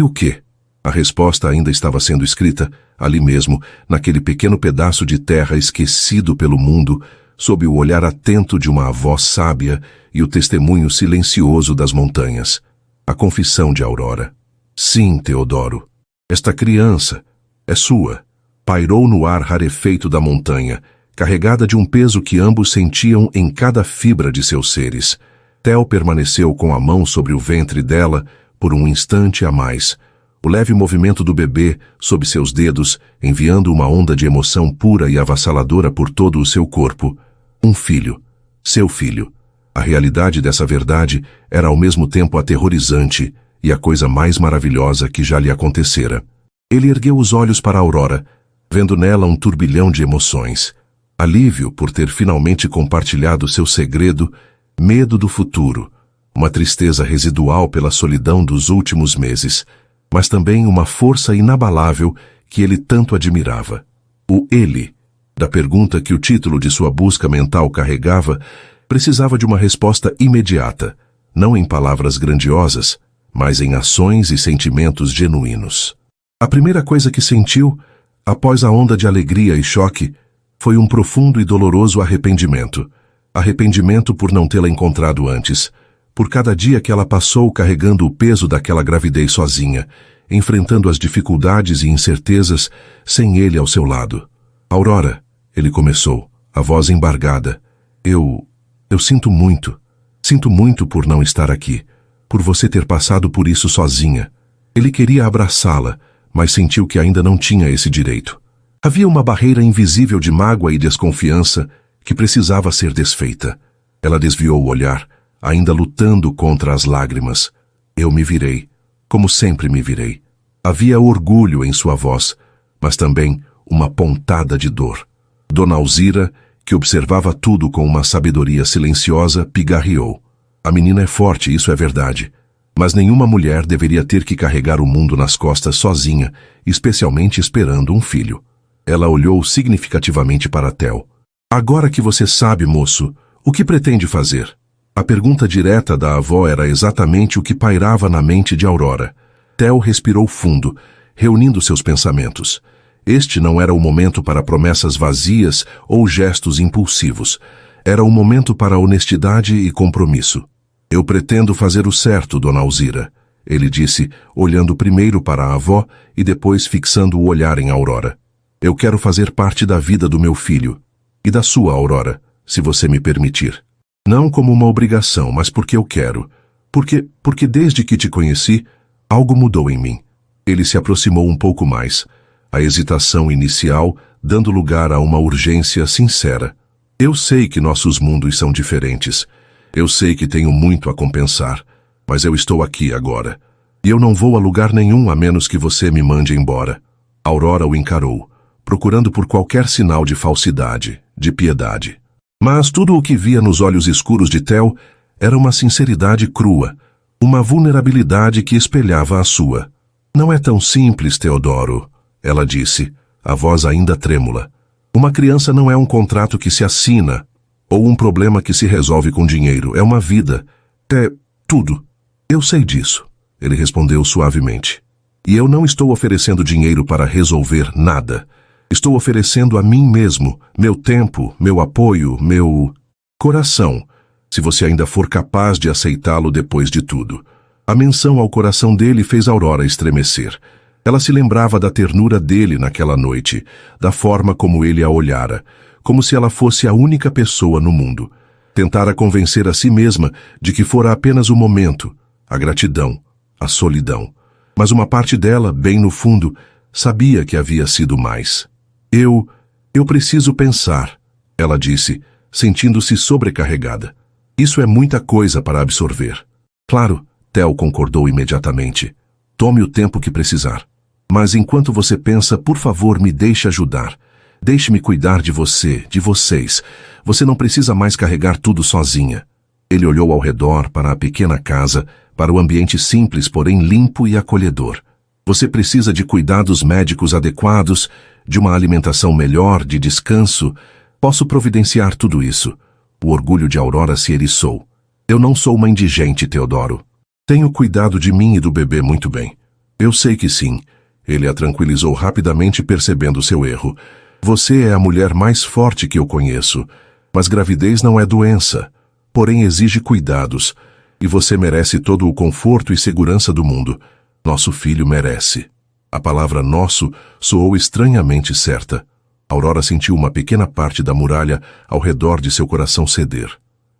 o quê? A resposta ainda estava sendo escrita, ali mesmo, naquele pequeno pedaço de terra esquecido pelo mundo, sob o olhar atento de uma avó sábia e o testemunho silencioso das montanhas. A confissão de Aurora. Sim, Teodoro, esta criança é sua. Pairou no ar rarefeito da montanha, carregada de um peso que ambos sentiam em cada fibra de seus seres. Theo permaneceu com a mão sobre o ventre dela por um instante a mais. O leve movimento do bebê sob seus dedos, enviando uma onda de emoção pura e avassaladora por todo o seu corpo. Um filho. Seu filho. A realidade dessa verdade era ao mesmo tempo aterrorizante e a coisa mais maravilhosa que já lhe acontecera. Ele ergueu os olhos para Aurora, vendo nela um turbilhão de emoções. Alívio por ter finalmente compartilhado seu segredo, medo do futuro, uma tristeza residual pela solidão dos últimos meses, mas também uma força inabalável que ele tanto admirava. O ele, da pergunta que o título de sua busca mental carregava, precisava de uma resposta imediata, não em palavras grandiosas, mas em ações e sentimentos genuínos. A primeira coisa que sentiu, após a onda de alegria e choque, foi um profundo e doloroso arrependimento. Arrependimento por não tê-la encontrado antes, por cada dia que ela passou carregando o peso daquela gravidez sozinha, enfrentando as dificuldades e incertezas sem ele ao seu lado. Aurora, ele começou, a voz embargada. Eu sinto muito por não estar aqui, por você ter passado por isso sozinha. Ele queria abraçá-la, mas sentiu que ainda não tinha esse direito. Havia uma barreira invisível de mágoa e desconfiança que precisava ser desfeita. Ela desviou o olhar, ainda lutando contra as lágrimas. Eu me virei, como sempre me virei. Havia orgulho em sua voz, mas também uma pontada de dor. Dona Alzira, que observava tudo com uma sabedoria silenciosa, pigarreou. A menina é forte, isso é verdade. Mas nenhuma mulher deveria ter que carregar o mundo nas costas sozinha, especialmente esperando um filho. Ela olhou significativamente para Theo. Agora que você sabe, moço, o que pretende fazer? A pergunta direta da avó era exatamente o que pairava na mente de Aurora. Theo respirou fundo, reunindo seus pensamentos. Este não era o momento para promessas vazias ou gestos impulsivos. Era o momento para honestidade e compromisso. Eu pretendo fazer o certo, Dona Alzira, ele disse, olhando primeiro para a avó e depois fixando o olhar em Aurora. Eu quero fazer parte da vida do meu filho. E da sua, Aurora, se você me permitir. Não como uma obrigação, mas porque eu quero. Porque desde que te conheci, algo mudou em mim. Ele se aproximou um pouco mais, a hesitação inicial dando lugar a uma urgência sincera. Eu sei que nossos mundos são diferentes. Eu sei que tenho muito a compensar, mas eu estou aqui agora. E eu não vou a lugar nenhum a menos que você me mande embora. Aurora o encarou, procurando por qualquer sinal de falsidade, de piedade. Mas tudo o que via nos olhos escuros de Theo era uma sinceridade crua, uma vulnerabilidade que espelhava a sua. Não é tão simples, Teodoro, ela disse, a voz ainda trêmula. Uma criança não é um contrato que se assina, ou um problema que se resolve com dinheiro. É uma vida. É tudo. Eu sei disso, ele respondeu suavemente. E eu não estou oferecendo dinheiro para resolver nada. Estou oferecendo a mim mesmo, meu tempo, meu apoio, meu coração, se você ainda for capaz de aceitá-lo depois de tudo. A menção ao coração dele fez Aurora estremecer. Ela se lembrava da ternura dele naquela noite, da forma como ele a olhara, como se ela fosse a única pessoa no mundo. Tentara convencer a si mesma de que fora apenas o momento, a gratidão, a solidão. Mas uma parte dela, bem no fundo, sabia que havia sido mais. Eu preciso pensar, ela disse, sentindo-se sobrecarregada. Isso é muita coisa para absorver. Claro, Theo concordou imediatamente. Tome o tempo que precisar. Mas enquanto você pensa, por favor, me deixe ajudar. Deixe-me cuidar de você, de vocês. Você não precisa mais carregar tudo sozinha. Ele olhou ao redor para a pequena casa, para o ambiente simples, porém limpo e acolhedor. Você precisa de cuidados médicos adequados, de uma alimentação melhor, de descanso. Posso providenciar tudo isso. O orgulho de Aurora se eriçou. Eu não sou uma indigente, Teodoro. Tenho cuidado de mim e do bebê muito bem. Eu sei que sim. Ele a tranquilizou rapidamente, percebendo seu erro. Você é a mulher mais forte que eu conheço. Mas gravidez não é doença. Porém exige cuidados. E você merece todo o conforto e segurança do mundo. Nosso filho merece. A palavra nosso soou estranhamente certa. Aurora sentiu uma pequena parte da muralha ao redor de seu coração ceder.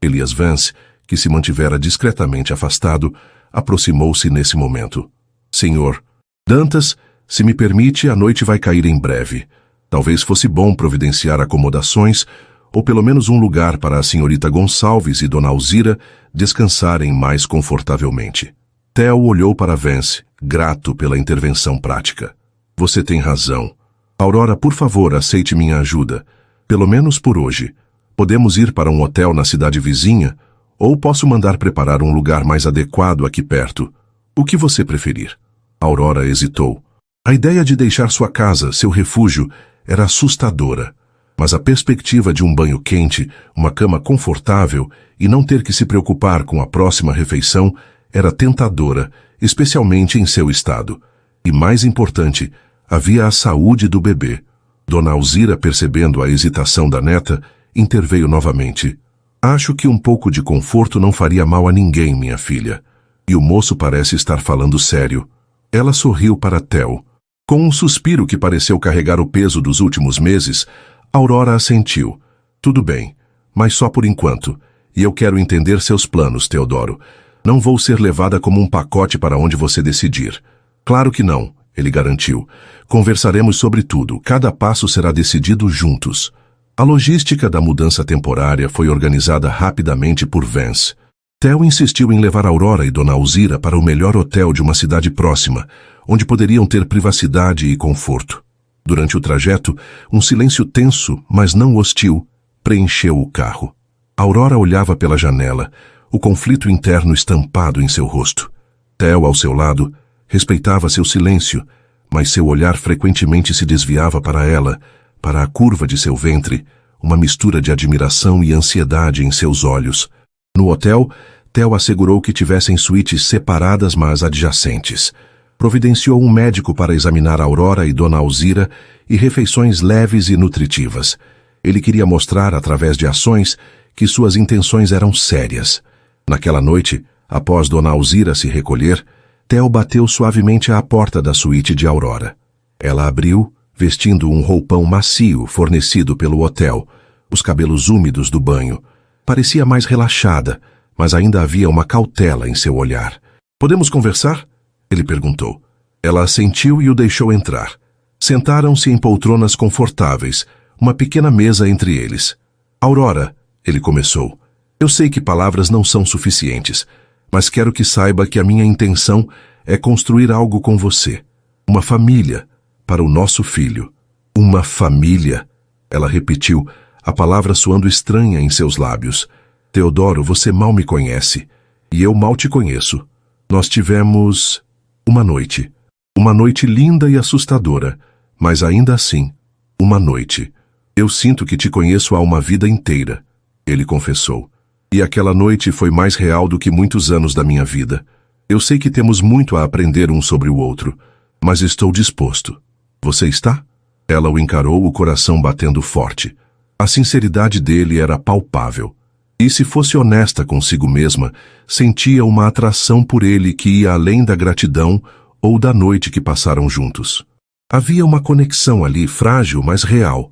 Elias Vance, que se mantivera discretamente afastado, aproximou-se nesse momento. Senhor Dantas, se me permite, a noite vai cair em breve. Talvez fosse bom providenciar acomodações, ou pelo menos um lugar para a senhorita Gonçalves e Dona Alzira descansarem mais confortavelmente. Theo olhou para Vance, grato pela intervenção prática. Você tem razão. Aurora, por favor, aceite minha ajuda. Pelo menos por hoje. Podemos ir para um hotel na cidade vizinha, ou posso mandar preparar um lugar mais adequado aqui perto. O que você preferir? Aurora hesitou. A ideia de deixar sua casa, seu refúgio, era assustadora. Mas a perspectiva de um banho quente, uma cama confortável e não ter que se preocupar com a próxima refeição era tentadora, especialmente em seu estado. E mais importante, havia a saúde do bebê. Dona Alzira, percebendo a hesitação da neta, interveio novamente. Acho que um pouco de conforto não faria mal a ninguém, minha filha. E o moço parece estar falando sério. Ela sorriu para Theo. Com um suspiro que pareceu carregar o peso dos últimos meses, Aurora assentiu. Tudo bem, mas só por enquanto. E eu quero entender seus planos, Teodoro. Não vou ser levada como um pacote para onde você decidir. Claro que não, ele garantiu. Conversaremos sobre tudo. Cada passo será decidido juntos. A logística da mudança temporária foi organizada rapidamente por Vance. Theo insistiu em levar Aurora e Dona Alzira para o melhor hotel de uma cidade próxima, onde poderiam ter privacidade e conforto. Durante o trajeto, um silêncio tenso, mas não hostil, preencheu o carro. Aurora olhava pela janela, o conflito interno estampado em seu rosto. Theo, ao seu lado, respeitava seu silêncio, mas seu olhar frequentemente se desviava para ela, para a curva de seu ventre, uma mistura de admiração e ansiedade em seus olhos. No hotel, Theo assegurou que tivessem suítes separadas, mas adjacentes. Providenciou um médico para examinar Aurora e Dona Alzira e refeições leves e nutritivas. Ele queria mostrar, através de ações, que suas intenções eram sérias. Naquela noite, após Dona Alzira se recolher, Theo bateu suavemente à porta da suíte de Aurora. Ela abriu, vestindo um roupão macio fornecido pelo hotel, os cabelos úmidos do banho. Parecia mais relaxada, mas ainda havia uma cautela em seu olhar. "Podemos conversar?" ele perguntou. Ela assentiu e o deixou entrar. Sentaram-se em poltronas confortáveis, uma pequena mesa entre eles. "Aurora", ele começou, "eu sei que palavras não são suficientes, mas quero que saiba que a minha intenção é construir algo com você. Uma família, para o nosso filho." "Uma família?" Ela repetiu, a palavra soando estranha em seus lábios. "Teodoro, você mal me conhece, e eu mal te conheço. Nós tivemos uma noite linda e assustadora, mas ainda assim, uma noite. Eu sinto que te conheço há uma vida inteira", ele confessou. "E aquela noite foi mais real do que muitos anos da minha vida. Eu sei que temos muito a aprender um sobre o outro, mas estou disposto. Você está?" Ela o encarou, o coração batendo forte. A sinceridade dele era palpável. E se fosse honesta consigo mesma, sentia uma atração por ele que ia além da gratidão ou da noite que passaram juntos. Havia uma conexão ali, frágil, mas real.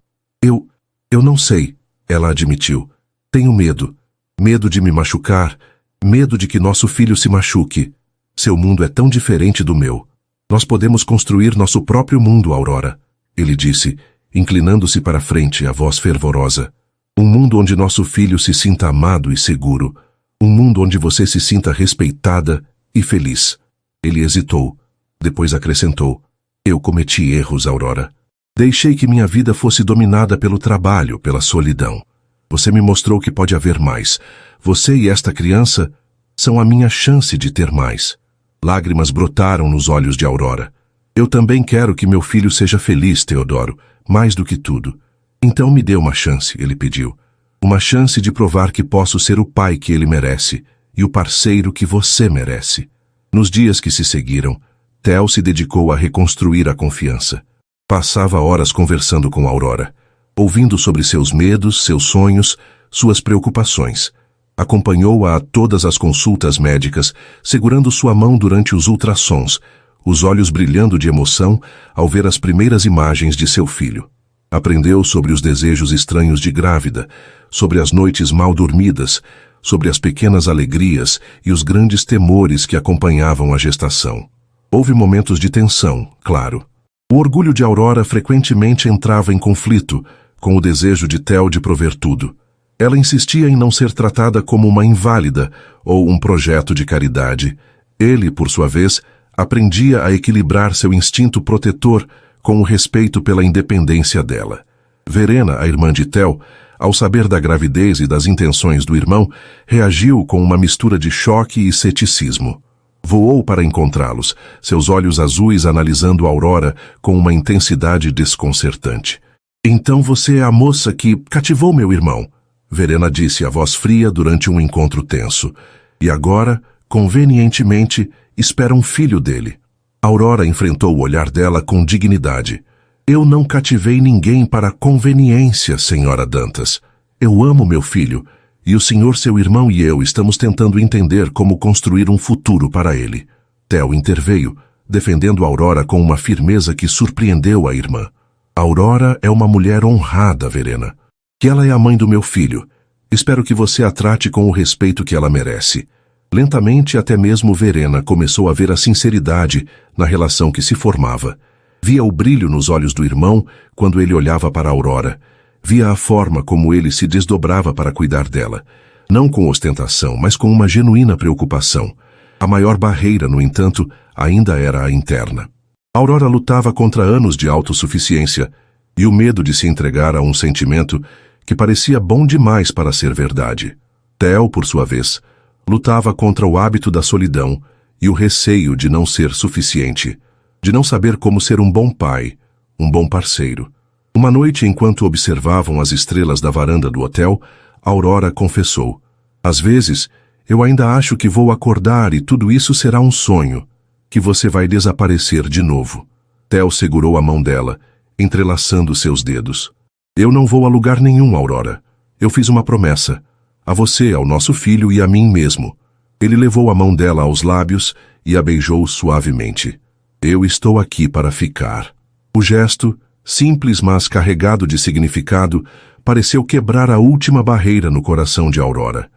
Eu não sei", ela admitiu. "Tenho medo. Medo de me machucar, medo de que nosso filho se machuque. Seu mundo é tão diferente do meu. Nós podemos construir nosso próprio mundo, Aurora", ele disse, inclinando-se para frente, a voz fervorosa. "Um mundo onde nosso filho se sinta amado e seguro. Um mundo onde você se sinta respeitada e feliz." Ele hesitou. Depois acrescentou: "Eu cometi erros, Aurora. Deixei que minha vida fosse dominada pelo trabalho, pela solidão. Você me mostrou que pode haver mais. Você e esta criança são a minha chance de ter mais." Lágrimas brotaram nos olhos de Aurora. "Eu também quero que meu filho seja feliz, Teodoro, mais do que tudo. Então me dê uma chance", ele pediu. "Uma chance de provar que posso ser o pai que ele merece e o parceiro que você merece." Nos dias que se seguiram, Theo se dedicou a reconstruir a confiança. Passava horas conversando com Aurora, ouvindo sobre seus medos, seus sonhos, suas preocupações. Acompanhou-a a todas as consultas médicas, segurando sua mão durante os ultrassons, os olhos brilhando de emoção ao ver as primeiras imagens de seu filho. Aprendeu sobre os desejos estranhos de grávida, sobre as noites mal dormidas, sobre as pequenas alegrias e os grandes temores que acompanhavam a gestação. Houve momentos de tensão, claro. O orgulho de Aurora frequentemente entrava em conflito com o desejo de Theo de prover tudo. Ela insistia em não ser tratada como uma inválida ou um projeto de caridade. Ele, por sua vez, aprendia a equilibrar seu instinto protetor com o respeito pela independência dela. Verena, a irmã de Theo, ao saber da gravidez e das intenções do irmão, reagiu com uma mistura de choque e ceticismo. Voou para encontrá-los, seus olhos azuis analisando Aurora com uma intensidade desconcertante. "Então você é a moça que cativou meu irmão", Verena disse, a voz fria durante um encontro tenso. "E agora, convenientemente, espera um filho dele." Aurora enfrentou o olhar dela com dignidade. "Eu não cativei ninguém para conveniência, senhora Dantas. Eu amo meu filho, e o senhor, seu irmão e eu estamos tentando entender como construir um futuro para ele." Theo interveio, defendendo Aurora com uma firmeza que surpreendeu a irmã. "Aurora é uma mulher honrada, Verena. Que ela é a mãe do meu filho. Espero que você a trate com o respeito que ela merece." Lentamente, até mesmo Verena começou a ver a sinceridade na relação que se formava. Via o brilho nos olhos do irmão quando ele olhava para Aurora. Via a forma como ele se desdobrava para cuidar dela. Não com ostentação, mas com uma genuína preocupação. A maior barreira, no entanto, ainda era a interna. Aurora lutava contra anos de autossuficiência e o medo de se entregar a um sentimento que parecia bom demais para ser verdade. Theo, por sua vez, lutava contra o hábito da solidão e o receio de não ser suficiente, de não saber como ser um bom pai, um bom parceiro. Uma noite, enquanto observavam as estrelas da varanda do hotel, Aurora confessou: "Às vezes, eu ainda acho que vou acordar e tudo isso será um sonho, que você vai desaparecer de novo." Theo segurou a mão dela, entrelaçando seus dedos. "Eu não vou a lugar nenhum, Aurora. Eu fiz uma promessa. A você, ao nosso filho e a mim mesmo." Ele levou a mão dela aos lábios e a beijou suavemente. "Eu estou aqui para ficar." O gesto, simples mas carregado de significado, pareceu quebrar a última barreira no coração de Aurora.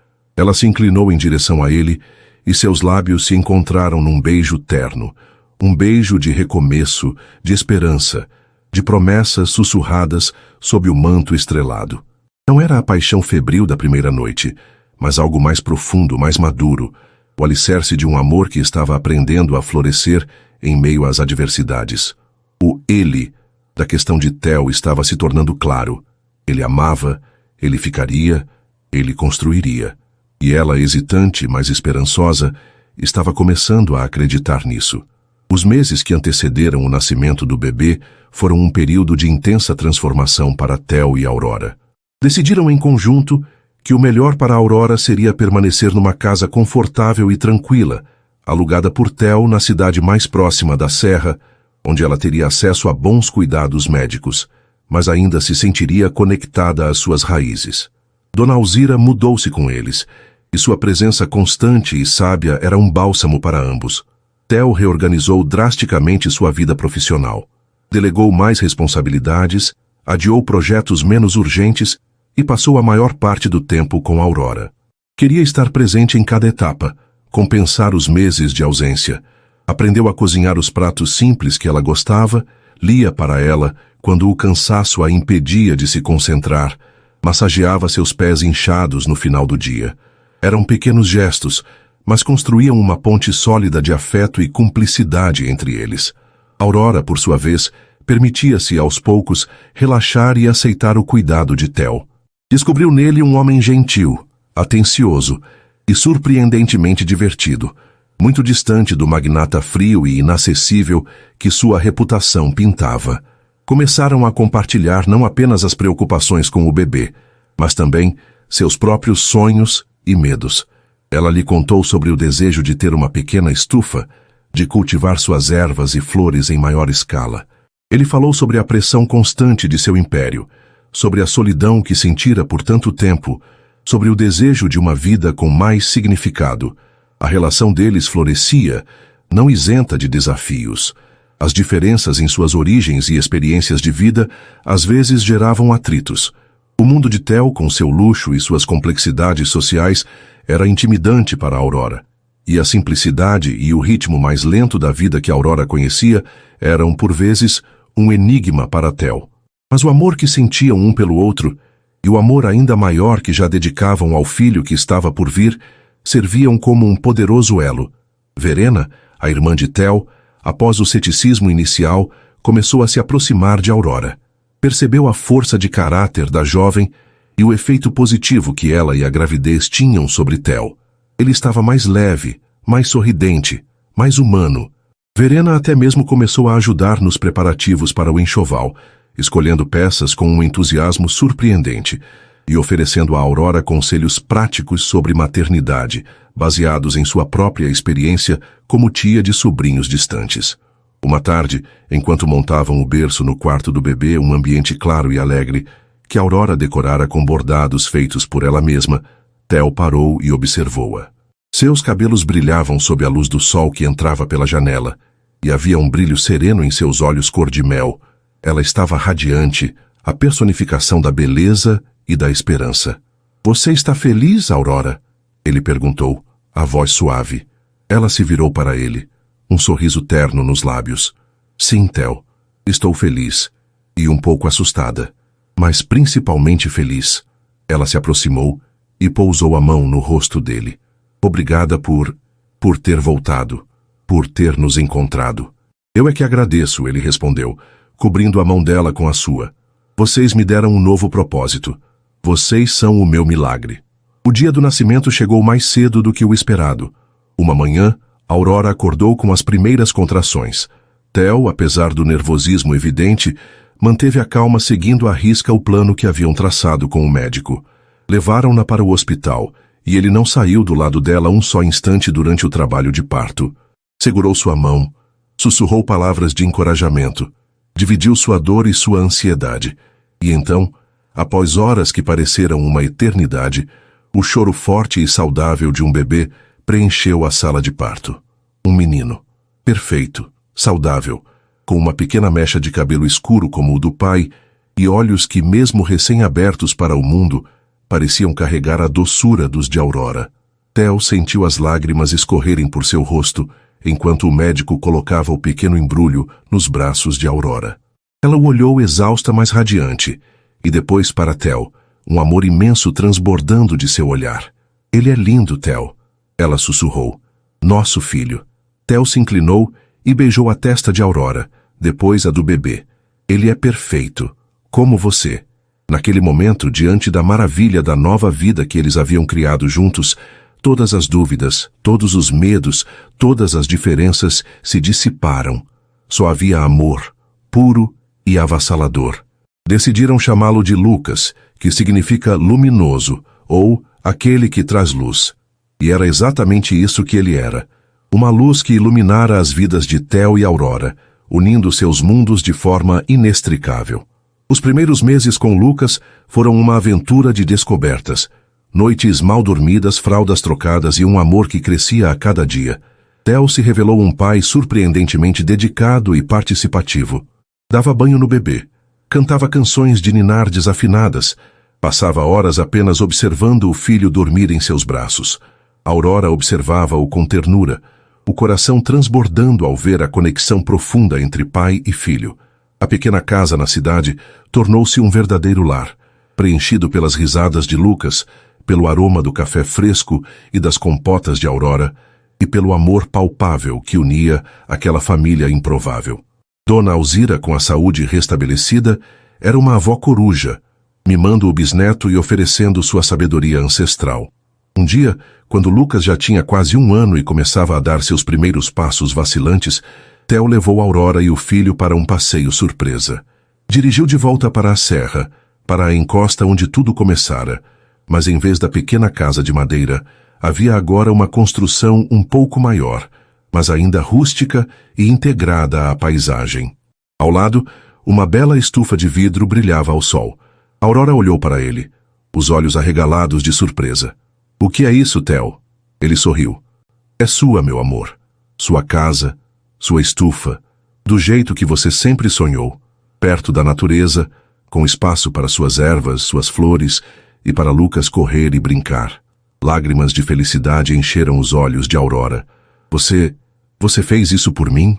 Ela se inclinou em direção a ele e seus lábios se encontraram num beijo terno, um beijo de recomeço, de esperança, de promessas sussurradas sob o manto estrelado. Não era a paixão febril da primeira noite, mas algo mais profundo, mais maduro, o alicerce de um amor que estava aprendendo a florescer em meio às adversidades. O ele da questão de Theo estava se tornando claro. Ele amava, ele ficaria, ele construiria. E ela, hesitante, mas esperançosa, estava começando a acreditar nisso. Os meses que antecederam o nascimento do bebê foram um período de intensa transformação para Theo e Aurora. Decidiram em conjunto que o melhor para Aurora seria permanecer numa casa confortável e tranquila, alugada por Theo na cidade mais próxima da serra, onde ela teria acesso a bons cuidados médicos, mas ainda se sentiria conectada às suas raízes. Dona Alzira mudou-se com eles, e sua presença constante e sábia era um bálsamo para ambos. Theo reorganizou drasticamente sua vida profissional. Delegou mais responsabilidades, adiou projetos menos urgentes e passou a maior parte do tempo com Aurora. Queria estar presente em cada etapa, compensar os meses de ausência. Aprendeu a cozinhar os pratos simples que ela gostava, lia para ela quando o cansaço a impedia de se concentrar, massageava seus pés inchados no final do dia. Eram pequenos gestos, mas construíam uma ponte sólida de afeto e cumplicidade entre eles. Aurora, por sua vez, permitia-se aos poucos relaxar e aceitar o cuidado de Theo. Descobriu nele um homem gentil, atencioso e surpreendentemente divertido, muito distante do magnata frio e inacessível que sua reputação pintava. Começaram a compartilhar não apenas as preocupações com o bebê, mas também seus próprios sonhos e medos. Ela lhe contou sobre o desejo de ter uma pequena estufa, de cultivar suas ervas e flores em maior escala. Ele falou sobre a pressão constante de seu império, sobre a solidão que sentira por tanto tempo, sobre o desejo de uma vida com mais significado. A relação deles florescia, não isenta de desafios. As diferenças em suas origens e experiências de vida às vezes geravam atritos. O mundo de Theo, com seu luxo e suas complexidades sociais, era intimidante para Aurora. E a simplicidade e o ritmo mais lento da vida que Aurora conhecia eram, por vezes, um enigma para Theo. Mas o amor que sentiam um pelo outro, e o amor ainda maior que já dedicavam ao filho que estava por vir, serviam como um poderoso elo. Verena, a irmã de Theo, após o ceticismo inicial, começou a se aproximar de Aurora. Percebeu a força de caráter da jovem e o efeito positivo que ela e a gravidez tinham sobre Theo. Ele estava mais leve, mais sorridente, mais humano. Verena até mesmo começou a ajudar nos preparativos para o enxoval, escolhendo peças com um entusiasmo surpreendente e oferecendo a Aurora conselhos práticos sobre maternidade, baseados em sua própria experiência como tia de sobrinhos distantes. Uma tarde, enquanto montavam o berço no quarto do bebê, um ambiente claro e alegre, que Aurora decorara com bordados feitos por ela mesma, Theo parou e observou-a. Seus cabelos brilhavam sob a luz do sol que entrava pela janela, e havia um brilho sereno em seus olhos cor-de-mel. Ela estava radiante, a personificação da beleza e da esperança. "Você está feliz, Aurora?" Ele perguntou, a voz suave. Ela se virou para ele, um sorriso terno nos lábios. "Sim, Theo, estou feliz." E um pouco assustada, mas principalmente feliz. Ela se aproximou e pousou a mão no rosto dele. "Obrigada por ter voltado, por ter nos encontrado." "Eu é que agradeço", ele respondeu, cobrindo a mão dela com a sua. "Vocês me deram um novo propósito. Vocês são o meu milagre." O dia do nascimento chegou mais cedo do que o esperado. Uma manhã, Aurora acordou com as primeiras contrações. Theo, apesar do nervosismo evidente, manteve a calma seguindo à risca o plano que haviam traçado com o médico. Levaram-na para o hospital, e ele não saiu do lado dela um só instante durante o trabalho de parto. Segurou sua mão, sussurrou palavras de encorajamento, dividiu sua dor e sua ansiedade. E então, após horas que pareceram uma eternidade, o choro forte e saudável de um bebê preencheu a sala de parto. Um menino, perfeito, saudável, com uma pequena mecha de cabelo escuro como o do pai e olhos que, mesmo recém-abertos para o mundo, pareciam carregar a doçura dos de Aurora. Theo sentiu as lágrimas escorrerem por seu rosto, enquanto o médico colocava o pequeno embrulho nos braços de Aurora. Ela o olhou exausta, mas radiante, e depois para Theo, um amor imenso transbordando de seu olhar. Ele é lindo, Theo, ela sussurrou. Nosso filho. Theo se inclinou e beijou a testa de Aurora, depois a do bebê. Ele é perfeito, como você. Naquele momento, diante da maravilha da nova vida que eles haviam criado juntos, todas as dúvidas, todos os medos, todas as diferenças se dissiparam. Só havia amor, puro e avassalador. Decidiram chamá-lo de Lucas, que significa luminoso, ou aquele que traz luz. E era exatamente isso que ele era. Uma luz que iluminara as vidas de Theo e Aurora, unindo seus mundos de forma inextricável. Os primeiros meses com Lucas foram uma aventura de descobertas. Noites mal dormidas, fraldas trocadas e um amor que crescia a cada dia. Theo se revelou um pai surpreendentemente dedicado e participativo. Dava banho no bebê, cantava canções de ninar desafinadas, passava horas apenas observando o filho dormir em seus braços. Aurora observava-o com ternura, o coração transbordando ao ver a conexão profunda entre pai e filho. A pequena casa na cidade tornou-se um verdadeiro lar, preenchido pelas risadas de Lucas, pelo aroma do café fresco e das compotas de Aurora, e pelo amor palpável que unia aquela família improvável. Dona Alzira, com a saúde restabelecida, era uma avó coruja, mimando o bisneto e oferecendo sua sabedoria ancestral. Um dia, quando Lucas já tinha quase 1 ano e começava a dar seus primeiros passos vacilantes, Theo levou Aurora e o filho para um passeio surpresa. Dirigiu de volta para a serra, para a encosta onde tudo começara, mas em vez da pequena casa de madeira, havia agora uma construção um pouco maior, mas ainda rústica e integrada à paisagem. Ao lado, uma bela estufa de vidro brilhava ao sol. Aurora olhou para ele, os olhos arregalados de surpresa. "O que é isso, Theo?" Ele sorriu. "É sua, meu amor. Sua casa, sua estufa, do jeito que você sempre sonhou, perto da natureza, com espaço para suas ervas, suas flores e para Lucas correr e brincar." Lágrimas de felicidade encheram os olhos de Aurora. Você fez isso por mim?"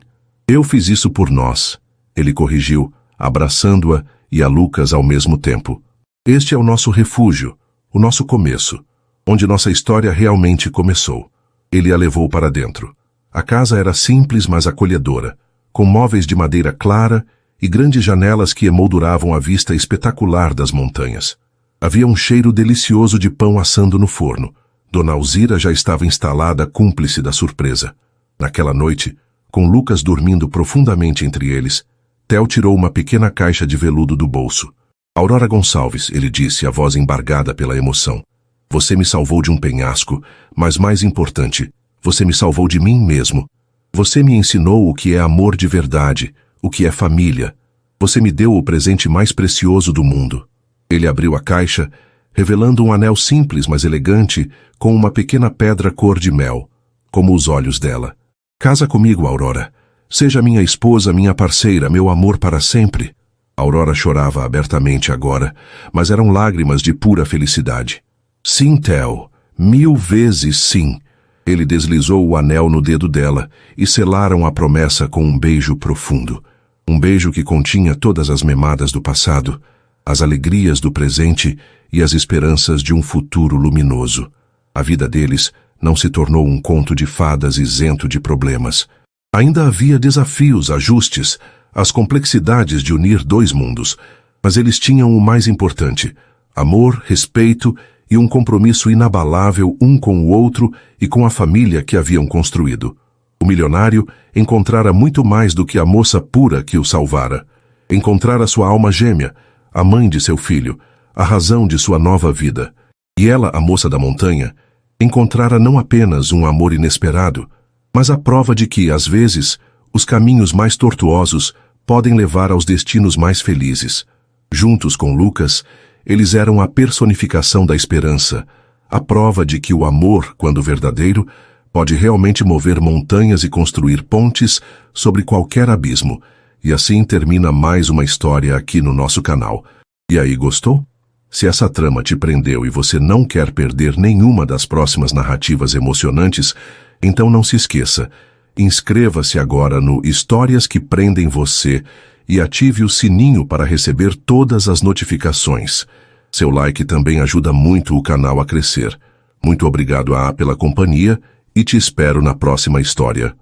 "Eu fiz isso por nós", ele corrigiu, abraçando-a e a Lucas ao mesmo tempo. "Este é o nosso refúgio, o nosso começo, onde nossa história realmente começou." Ele a levou para dentro. A casa era simples, mas acolhedora, com móveis de madeira clara e grandes janelas que emolduravam a vista espetacular das montanhas. Havia um cheiro delicioso de pão assando no forno. Dona Alzira já estava instalada, cúmplice da surpresa. Naquela noite, com Lucas dormindo profundamente entre eles, Theo tirou uma pequena caixa de veludo do bolso. "Aurora Gonçalves", ele disse, a voz embargada pela emoção. "Você me salvou de um penhasco, mas mais importante, você me salvou de mim mesmo. Você me ensinou o que é amor de verdade, o que é família. Você me deu o presente mais precioso do mundo." Ele abriu a caixa, revelando um anel simples, mas elegante, com uma pequena pedra cor de mel, como os olhos dela. "Casa comigo, Aurora. Seja minha esposa, minha parceira, meu amor para sempre." Aurora chorava abertamente agora, mas eram lágrimas de pura felicidade. "Sim, Theo, 1000 vezes sim." Ele deslizou o anel no dedo dela e selaram a promessa com um beijo profundo. Um beijo que continha todas as memadas do passado, as alegrias do presente e as esperanças de um futuro luminoso. A vida deles não se tornou um conto de fadas isento de problemas. Ainda havia desafios, ajustes, as complexidades de unir 2 mundos, mas eles tinham o mais importante: amor, respeito e um compromisso inabalável um com o outro e com a família que haviam construído. O milionário encontrara muito mais do que a moça pura que o salvara. Encontrara sua alma gêmea, a mãe de seu filho, a razão de sua nova vida. E ela, a moça da montanha, encontrara não apenas um amor inesperado, mas a prova de que, às vezes, os caminhos mais tortuosos podem levar aos destinos mais felizes. Juntos com Lucas, eles eram a personificação da esperança, a prova de que o amor, quando verdadeiro, pode realmente mover montanhas e construir pontes sobre qualquer abismo. E assim termina mais uma história aqui no nosso canal. E aí, gostou? Se essa trama te prendeu e você não quer perder nenhuma das próximas narrativas emocionantes, então não se esqueça. Inscreva-se agora no Histórias que Prendem Você e ative o sininho para receber todas as notificações. Seu like também ajuda muito o canal a crescer. Muito obrigado pela companhia e te espero na próxima história.